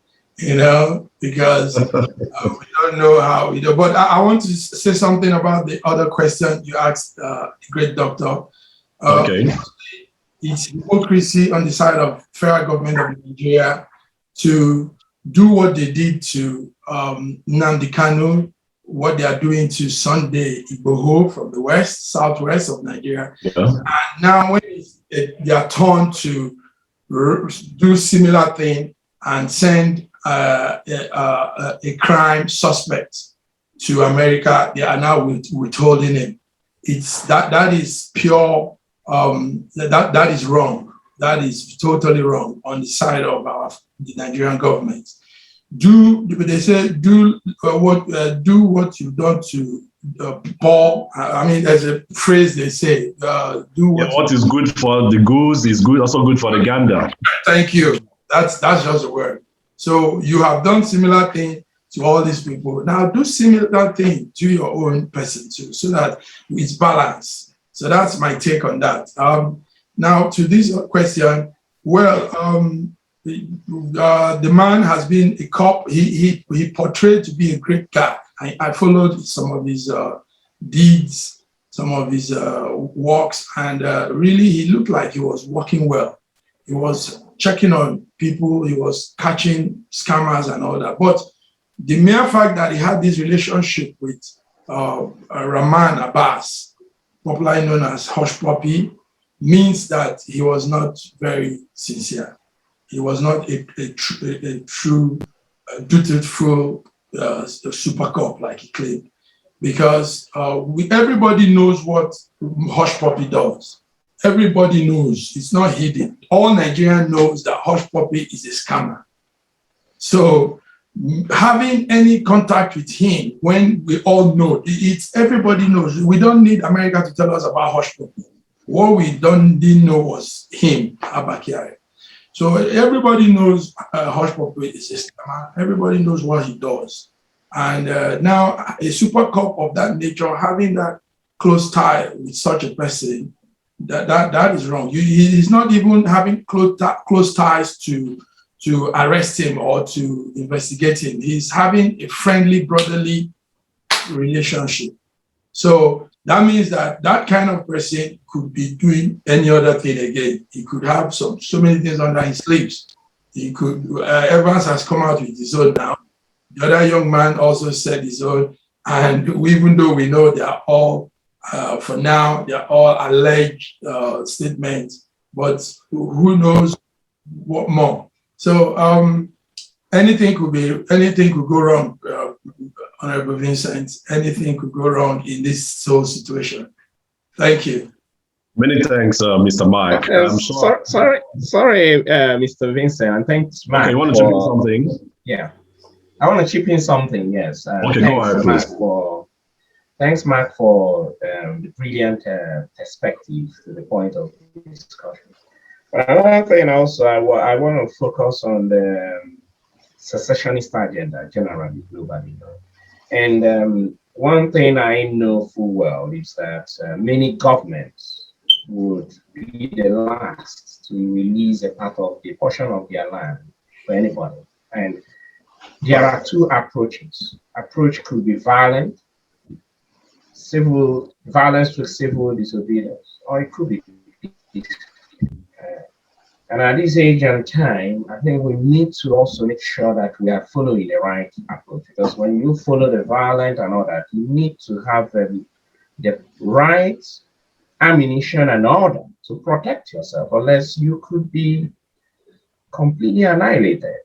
Speaker 3: because we don't know how. But I want to say something about the other question you asked, the great doctor.
Speaker 1: Okay.
Speaker 3: It's hypocrisy on the side of federal government of Nigeria to do what they did to Nnamdi Kanu, what they are doing to Sunday Igboho from the southwest of Nigeria. Yeah. And now when they are turn to do similar thing and send a crime suspect to America, they are now withholding him. That is pure. That is wrong. That is totally wrong on the side of the Nigerian government. They say do what you've done to Paul. I mean, there's a phrase they say.
Speaker 1: What is good for the goose is also good for the gander.
Speaker 3: Thank you. That's just a word. So you have done similar thing to all these people. Now do similar thing to your own person too, so that it's balanced. So that's my take on that. Now to this question, well, the man has been a cop. He portrayed to be a great guy. I followed some of his deeds, some of his works, and really he looked like he was working well. He was checking on people. He was catching scammers and all that. But the mere fact that he had this relationship with Rahman Abbas, popularly known as Hush Puppy, means that he was not very sincere. He was not a true, dutiful super cop like he claimed, because everybody knows what Hush Puppy does. Everybody knows. It's not hidden. All Nigerian knows that Hush Puppy is a scammer. So having any contact with him when we all know, it's everybody knows. We don't need America to tell us about hush puppy. What we didn't know was him, Abba. So everybody knows hush puppy is a scammer. Everybody knows what he does. And now a super cop of that nature, having that close tie with such a person, that is wrong. He's not even having close ties to arrest him or to investigate him. He's having a friendly, brotherly relationship. So that means that kind of person could be doing any other thing again. He could have so many things under his sleeves. He could, Evans has come out with his own now. The other young man also said his own. And even though we know they are all, for now, they're all alleged statements, but who knows what more. So anything could go wrong, Honorable Vincent. Anything could go wrong in this whole situation. Thank you.
Speaker 1: Many thanks, Mr. Mike. I'm
Speaker 2: sorry, Mr. Vincent, and thanks, Mike.
Speaker 1: Okay, you want to chip in something?
Speaker 2: Yeah, I want to chip in something. Yes.
Speaker 1: Okay, go ahead, please.
Speaker 2: Thanks, Mark, for the brilliant perspective to the point of discussion. But another thing also, I want to focus on the secessionist agenda generally, globally. And one thing I know full well is that many governments would be the last to release a portion of their land for anybody. And there are two approaches. Approach could be violent, violence with civil disobedience, or it could be peace. And at this age and time, I think we need to also make sure that we are following the right approach, because when you follow the violent and all that, you need to have the right ammunition and order to protect yourself, unless you could be completely annihilated.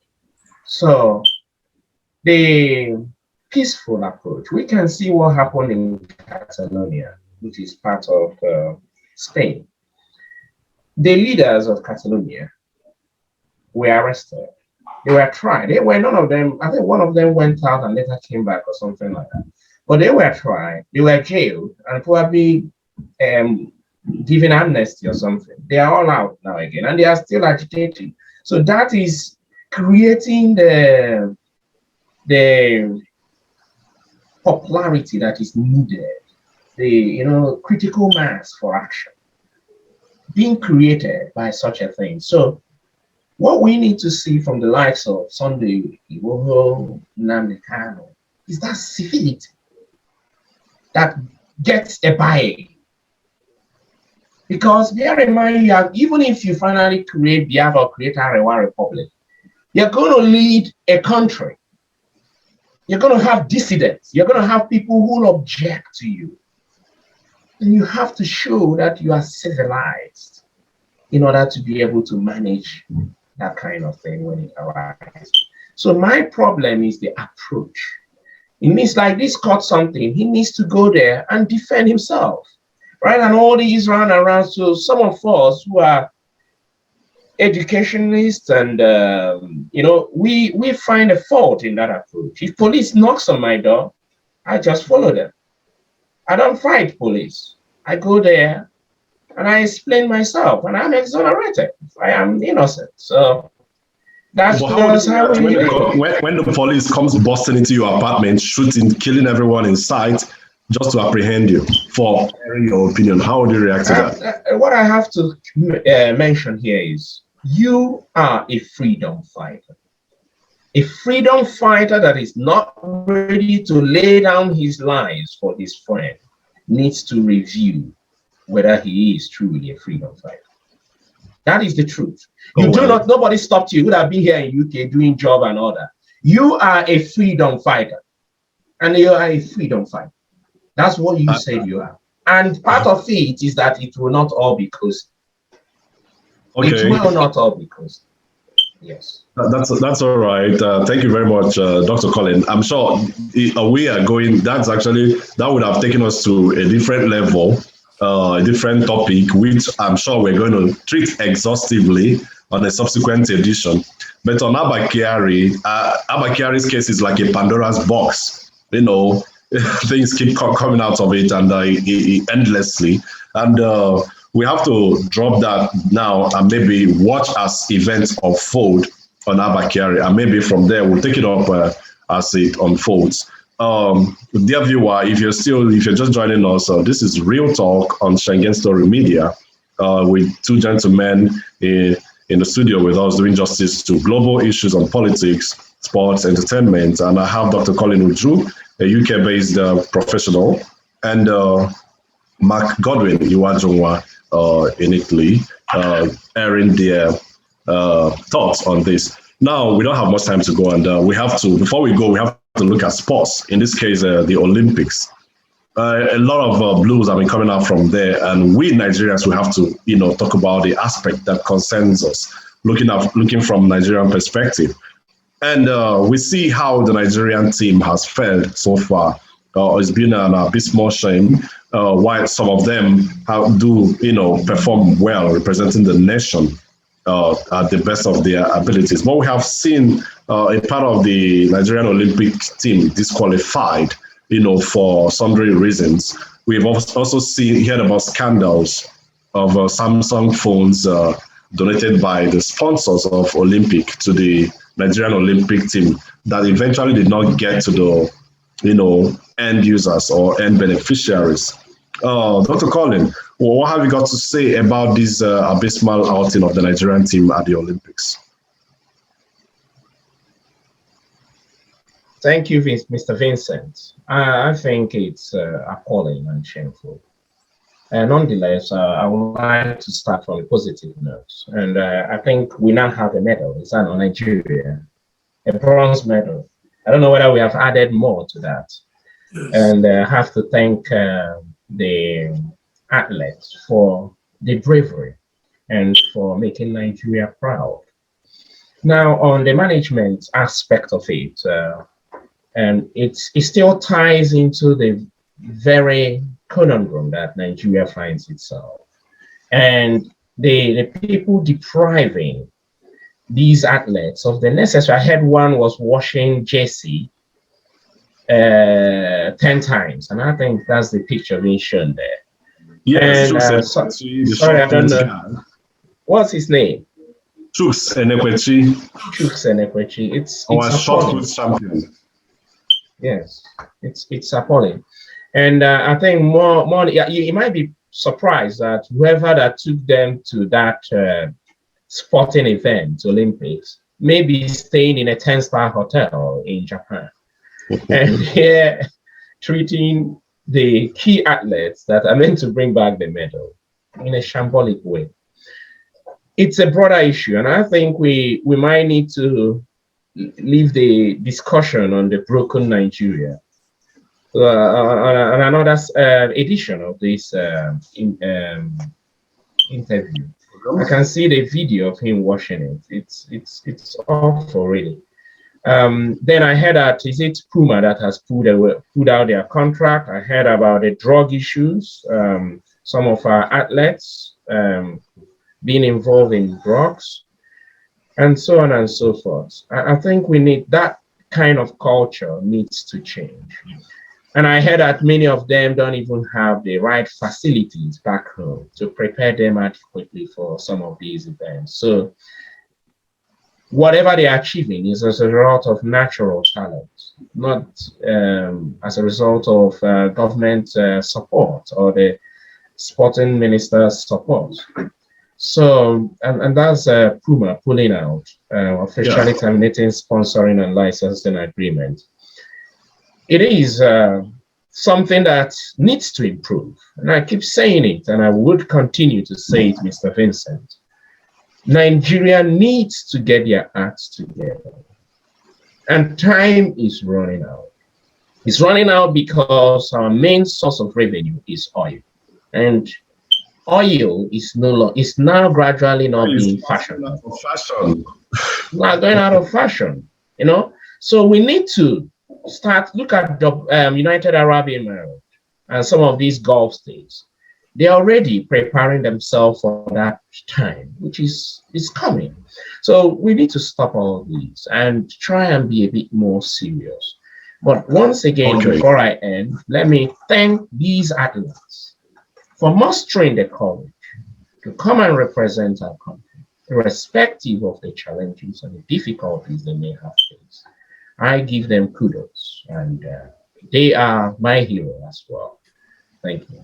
Speaker 2: So the peaceful approach, we can see what happened in Catalonia, which is part of Spain. The leaders of Catalonia were arrested. They were tried. They were none of them. I think one of them went out and later came back or something like that. But they were tried. They were jailed and probably given amnesty or something. They are all out now again, and they are still agitating. So that is creating the popularity that is needed, the critical mass for action being created by such a thing. So what we need to see from the likes of Sunday Igboho, Nnamdi Kanu, is that civility that gets a buy-in. Because bear in mind, even if you finally create Biafra or create Arewa Republic, you're going to lead a country. You're going to have dissidents. You're going to have people who will object to you. And you have to show that you are civilized in order to be able to manage that kind of thing when it arises. So my problem is the approach. It means like this caught something, he needs to go there and defend himself, right? And all these round and round. So some of us who are educationalists and, we find a fault in that approach. If police knocks on my door, I just follow them. I don't fight police. I go there and I explain myself, and I'm exonerated. I am innocent. So that's
Speaker 1: how when the police comes busting into your apartment, shooting, killing everyone in sight, just to apprehend you for sharing your opinion, how would you react to that?
Speaker 2: What I have to mention here is you are a freedom fighter. A freedom fighter that is not ready to lay down his lives for his friend needs to review whether he is truly a freedom fighter. That is the truth. Nobody stopped you. You would have been here in UK doing job and all that. You are a freedom fighter. And you are a freedom fighter. That's what you said you are. And part of it is that it will not all be close. Okay. It will not all be close. Yes.
Speaker 1: That's all right. Thank you very much, Dr. Colin. I'm sure we are going, that would have taken us to a different level, a different topic, which I'm sure we're going to treat exhaustively on a subsequent edition. But on Abakari's case is like a Pandora's box. You know, things keep coming out of it and endlessly. And we have to drop that now and maybe watch as events unfold on Abakari. And maybe from there, we'll take it up as it unfolds. Dear viewer, if you're just joining us, this is Real Talk on Schengen Story Media with two gentlemen in the studio with us doing justice to global issues on politics, sports, entertainment. And I have Dr. Colin Uju, a UK-based professional, and MacGodwin, Iweajunwa in Italy, airing their thoughts on this. Now, we don't have much time to go, and before we go, we have to look at sports, in this case, the Olympics. A lot of blues have been coming out from there, and we Nigerians, we have to, talk about the aspect that concerns us, looking from Nigerian perspective. And we see how the Nigerian team has fared so far. It's been an abysmal shame, while some of them perform well, representing the nation at the best of their abilities. But we have seen a part of the Nigerian Olympic team disqualified, for sundry reasons. We've also heard about scandals of Samsung phones donated by the sponsors of Olympic to the Nigerian Olympic team that eventually did not get to the, end users or end beneficiaries. Dr. Colin, what have you got to say about this abysmal outing of the Nigerian team at the Olympics?
Speaker 2: Thank you, Mr. Vincent. I think it's appalling and shameful. Nonetheless, I would like to start from a positive note. And I think we now have a medal. It's on Nigeria, a bronze medal. I don't know whether we have added more to that. Yes. And I have to thank the athletes for the bravery and for making Nigeria proud. Now, on the management aspect of it, and it still ties into the very conundrum that Nigeria finds itself. And the people depriving these athletes of the necessary. I heard one was washing jersey 10 times, and I think that's the picture being shown there.
Speaker 1: Yes,
Speaker 2: and, sorry, I don't know. What's his name?
Speaker 1: Chuks Enekwechi.
Speaker 2: It's
Speaker 1: our short put champion.
Speaker 2: Yes, it's appalling. And I think more you might be surprised that whoever that took them to that sporting event, Olympics, may be staying in a 10-star hotel in Japan. And here treating the key athletes that are meant to bring back the medal in a shambolic way. It's a broader issue, and I think we might need to leave the discussion on the broken Nigeria on another edition of this interview. I can see the video of him washing it. It's awful, really. Then I heard that is it Puma that has pulled out their contract. I heard about the drug issues. Some of our athletes being involved in drugs, and so on and so forth. I think we need that kind of culture needs to change. And I heard that many of them don't even have the right facilities back home to prepare them adequately for some of these events. So whatever they're achieving is as a result of natural talent, not as a result of government support or the sporting minister's support. So, and that's Puma pulling out, officially terminating sponsoring and licensing agreement. It is something that needs to improve. And I keep saying it, and I would continue to say it, Mr. Vincent. Nigeria needs to get their acts together. And time is running out. It's running out because our main source of revenue is oil. And oil is now gradually not being fashioned. Now going out of fashion, So we need to look at the United Arab Emirates and some of these Gulf states. they're already preparing themselves for that time, which is coming. So we need to stop all these and try and be a bit more serious. But once again, before I end, let me thank these athletes for mustering the courage to come and represent our country, irrespective of the challenges and the difficulties they may have faced. I give them kudos, and they are my hero as well. Thank you.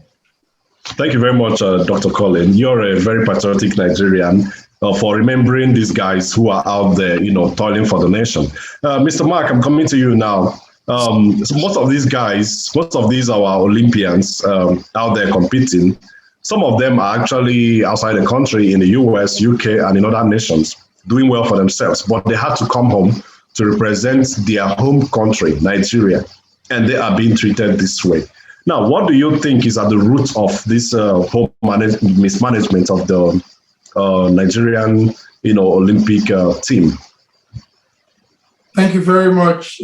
Speaker 1: Thank you very much, Dr. Colin. You're a very patriotic Nigerian for remembering these guys who are out there, toiling for the nation. Mr. Mark, I'm coming to you now. So most of these guys, most of these are our Olympians out there competing. Some of them are actually outside the country in the US, UK, and in other nations, doing well for themselves, but they had to come home to represent their home country, Nigeria, and they are being treated this way. Now, what do you think is at the root of this whole mismanagement of the Nigerian, Olympic team?
Speaker 3: Thank you very much,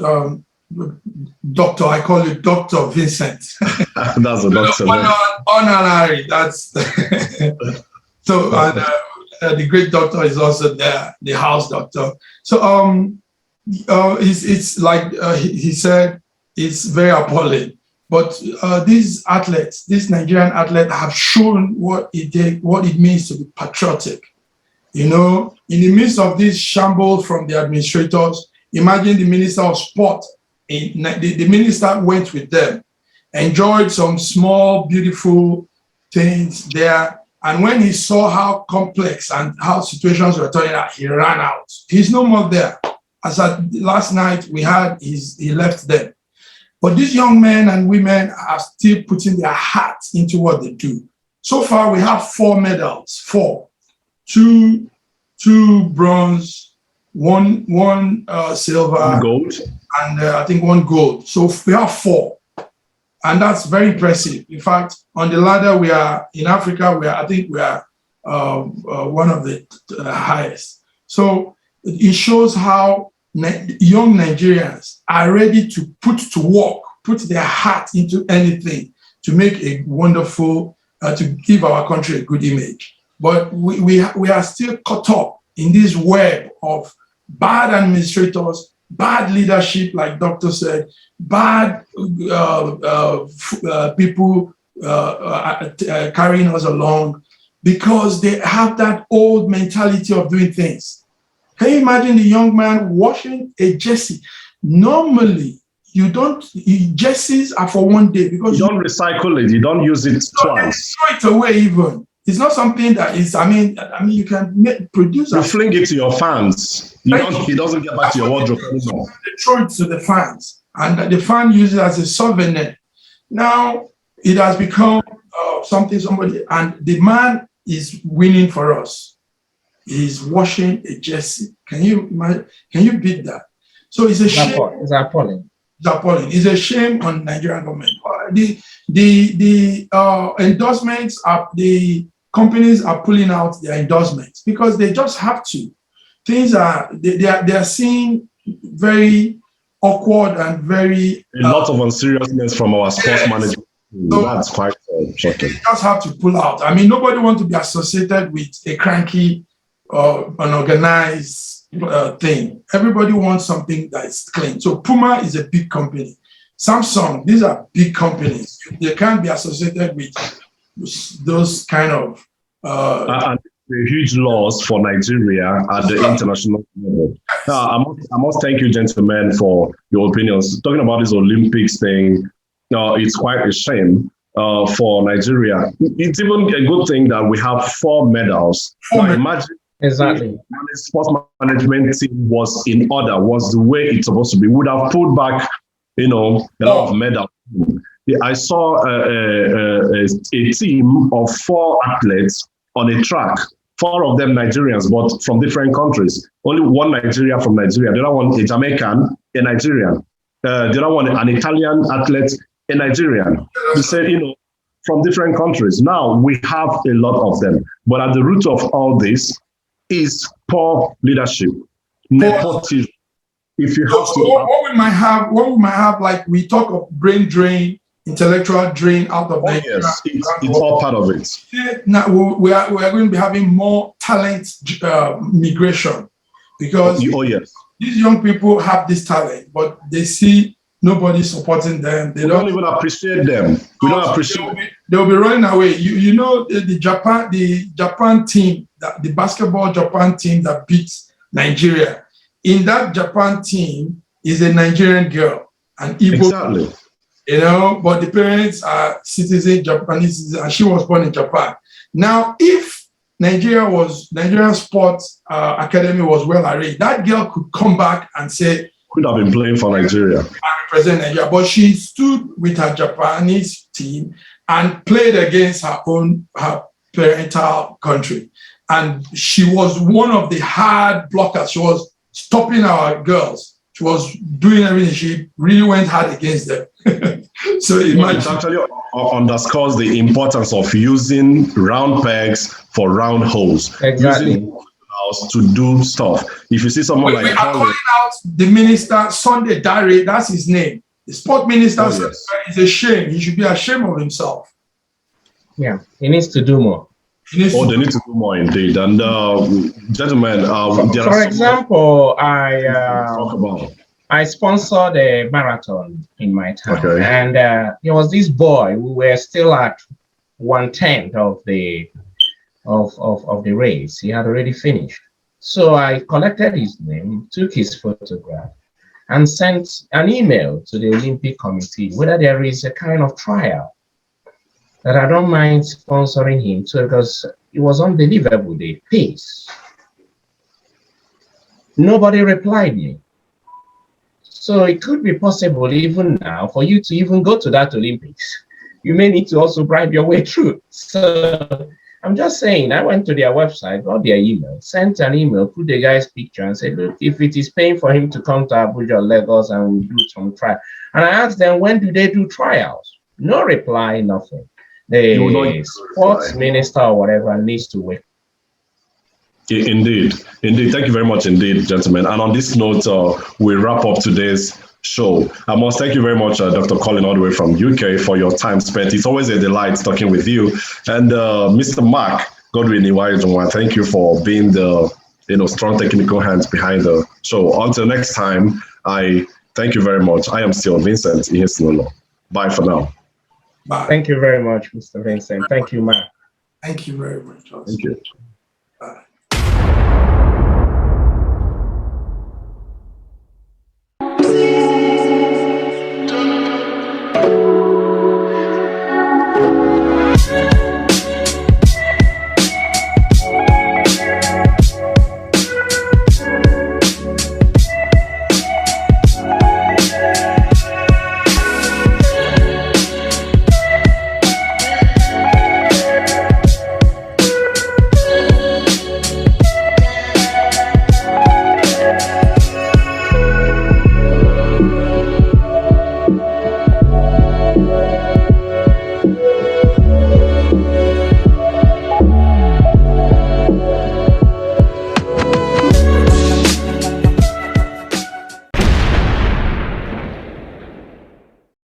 Speaker 3: Doctor. I call you Dr. Vincent.
Speaker 1: That's a doctor.
Speaker 3: Honorary. That's so. The great doctor is also there, the house doctor. So, it's like he said, it's very appalling. But these athletes, these Nigerian athletes, have shown what it means to be patriotic. In the midst of this shambles from the administrators, imagine the Minister of Sport. The minister went with them, enjoyed some small, beautiful things there. And when he saw how complex and how situations were turning out, he ran out. He's no more there. As at last night, he left them. But these young men and women are still putting their hearts into what they do. So far, we have 4 medals, 4, 2 bronze, one silver, 1
Speaker 1: gold,
Speaker 3: and I think 1 gold. So we have 4, and that's very impressive. In fact, on the ladder, we are in Africa. I think we are one of the highest. So it shows how young Nigerians are ready to put their heart into anything to make a wonderful, to give our country a good image. But we are still caught up in this web of bad administrators, bad leadership, like Doctor said, bad people carrying us along because they have that old mentality of doing things. Can you imagine the young man washing a jersey? Normally, jerseys are for one day because
Speaker 1: you don't recycle it. You don't use it twice.
Speaker 3: Throw it away even. It's not something that is, you can produce.
Speaker 1: You fling it to your fans. It doesn't get back to your wardrobe anymore.
Speaker 3: They throw it to the fans, and the fan uses it as a souvenir. Now, it has become somebody, and the man is winning for us. He's washing a jersey. Can you imagine? Can you beat that? So it's a shame.
Speaker 2: It's appalling.
Speaker 3: It's appalling. It's a shame on Nigerian government. The endorsements are, the companies are pulling out their endorsements because they just have to. Things are they are seen very awkward and very
Speaker 1: a lot of unseriousness from our sports management. So that's quite shocking.
Speaker 3: They just have to pull out. Nobody wants to be associated with a cranky unorganized thing. Everybody wants something that is clean. So Puma is a big company. Samsung, these are big companies. They can't be associated with those kind of
Speaker 1: and huge laws for Nigeria at the international level. I must thank you, gentlemen, for your opinions. Talking about this Olympics thing, it's quite a shame for Nigeria. It's even a good thing that we have 4 medals. Imagine.
Speaker 2: Exactly.
Speaker 1: If the sports management team was in order, was the way it's supposed to be, would have pulled back, a lot of medals. I saw a team of 4 athletes on a track, 4 of them Nigerians, but from different countries. Only one Nigeria from Nigeria, the other one a Jamaican, a Nigerian. The other one an Italian athlete, a Nigerian. He said, from different countries. Now we have a lot of them, but at the root of all this is poor leadership, nepotism. If you have
Speaker 3: what we might have, like we talk of brain drain intellectual drain out of Nigeria.
Speaker 1: Yes, it's all part of it.
Speaker 3: Now we are going to be having more talent migration, because
Speaker 1: yes,
Speaker 3: these young people have this talent, but they see nobody supporting them. They
Speaker 1: don't even appreciate them. We don't appreciate.
Speaker 3: They'll be running away. You know the Japan team, the basketball Japan team that beats Nigeria. In that Japan team is a Nigerian girl, an Igbo.
Speaker 1: Exactly.
Speaker 3: You know, but the parents are Japanese citizens, and she was born in Japan. Now, if Nigerian Sports Academy was well arranged, that girl could come back and say,
Speaker 1: could have been playing for Nigeria.
Speaker 3: I represent Nigeria, but she stood with her Japanese team and played against her parental country. And she was one of the hard blockers. She was stopping our girls. She was doing everything. She really went hard against them. So
Speaker 1: it actually underscores the importance of using round pegs for round holes.
Speaker 2: Exactly.
Speaker 1: Using to do stuff. If you see someone
Speaker 3: we are calling out the minister, Sunday Dare, that's his name. The sport minister is a shame. He should be ashamed of himself.
Speaker 2: Yeah, he needs to do more.
Speaker 1: They need to do more indeed. And gentlemen,
Speaker 2: for example, I sponsored a marathon in my town, and there was this boy who were still at 1/10 of the race. He had already finished. So I collected his name, took his photograph, and sent an email to the Olympic Committee whether there is a kind of trial that I don't mind sponsoring him to, because it was unbelievable, the pace. Nobody replied me. So it could be possible even now for you to even go to that Olympics. You may need to also bribe your way through. So I'm just saying, I went to their website, got their email, sent an email, put the guy's picture and said, look, if it is paying for him to come to Abuja or Lagos and we'll do some trial. And I asked them, when do they do trials? No reply, nothing. The sports minister or whatever needs to wait.
Speaker 1: Indeed. Thank you very much indeed, gentlemen. And on this note, we wrap up today's show. I must thank you very much, Dr. Colin, all the way from UK, for your time spent. It's always a delight talking with you. And Mr. MacGodwin Iweajunwa, thank you for being the strong technical hands behind the show. Until next time, I thank you very much. I am still Vincent Ihesinulo. Bye for now.
Speaker 3: Bye.
Speaker 2: Thank you very much, Mr. Vincent. Thank you, Mac.
Speaker 3: Thank you very much.
Speaker 1: Thank you.
Speaker 3: Bye.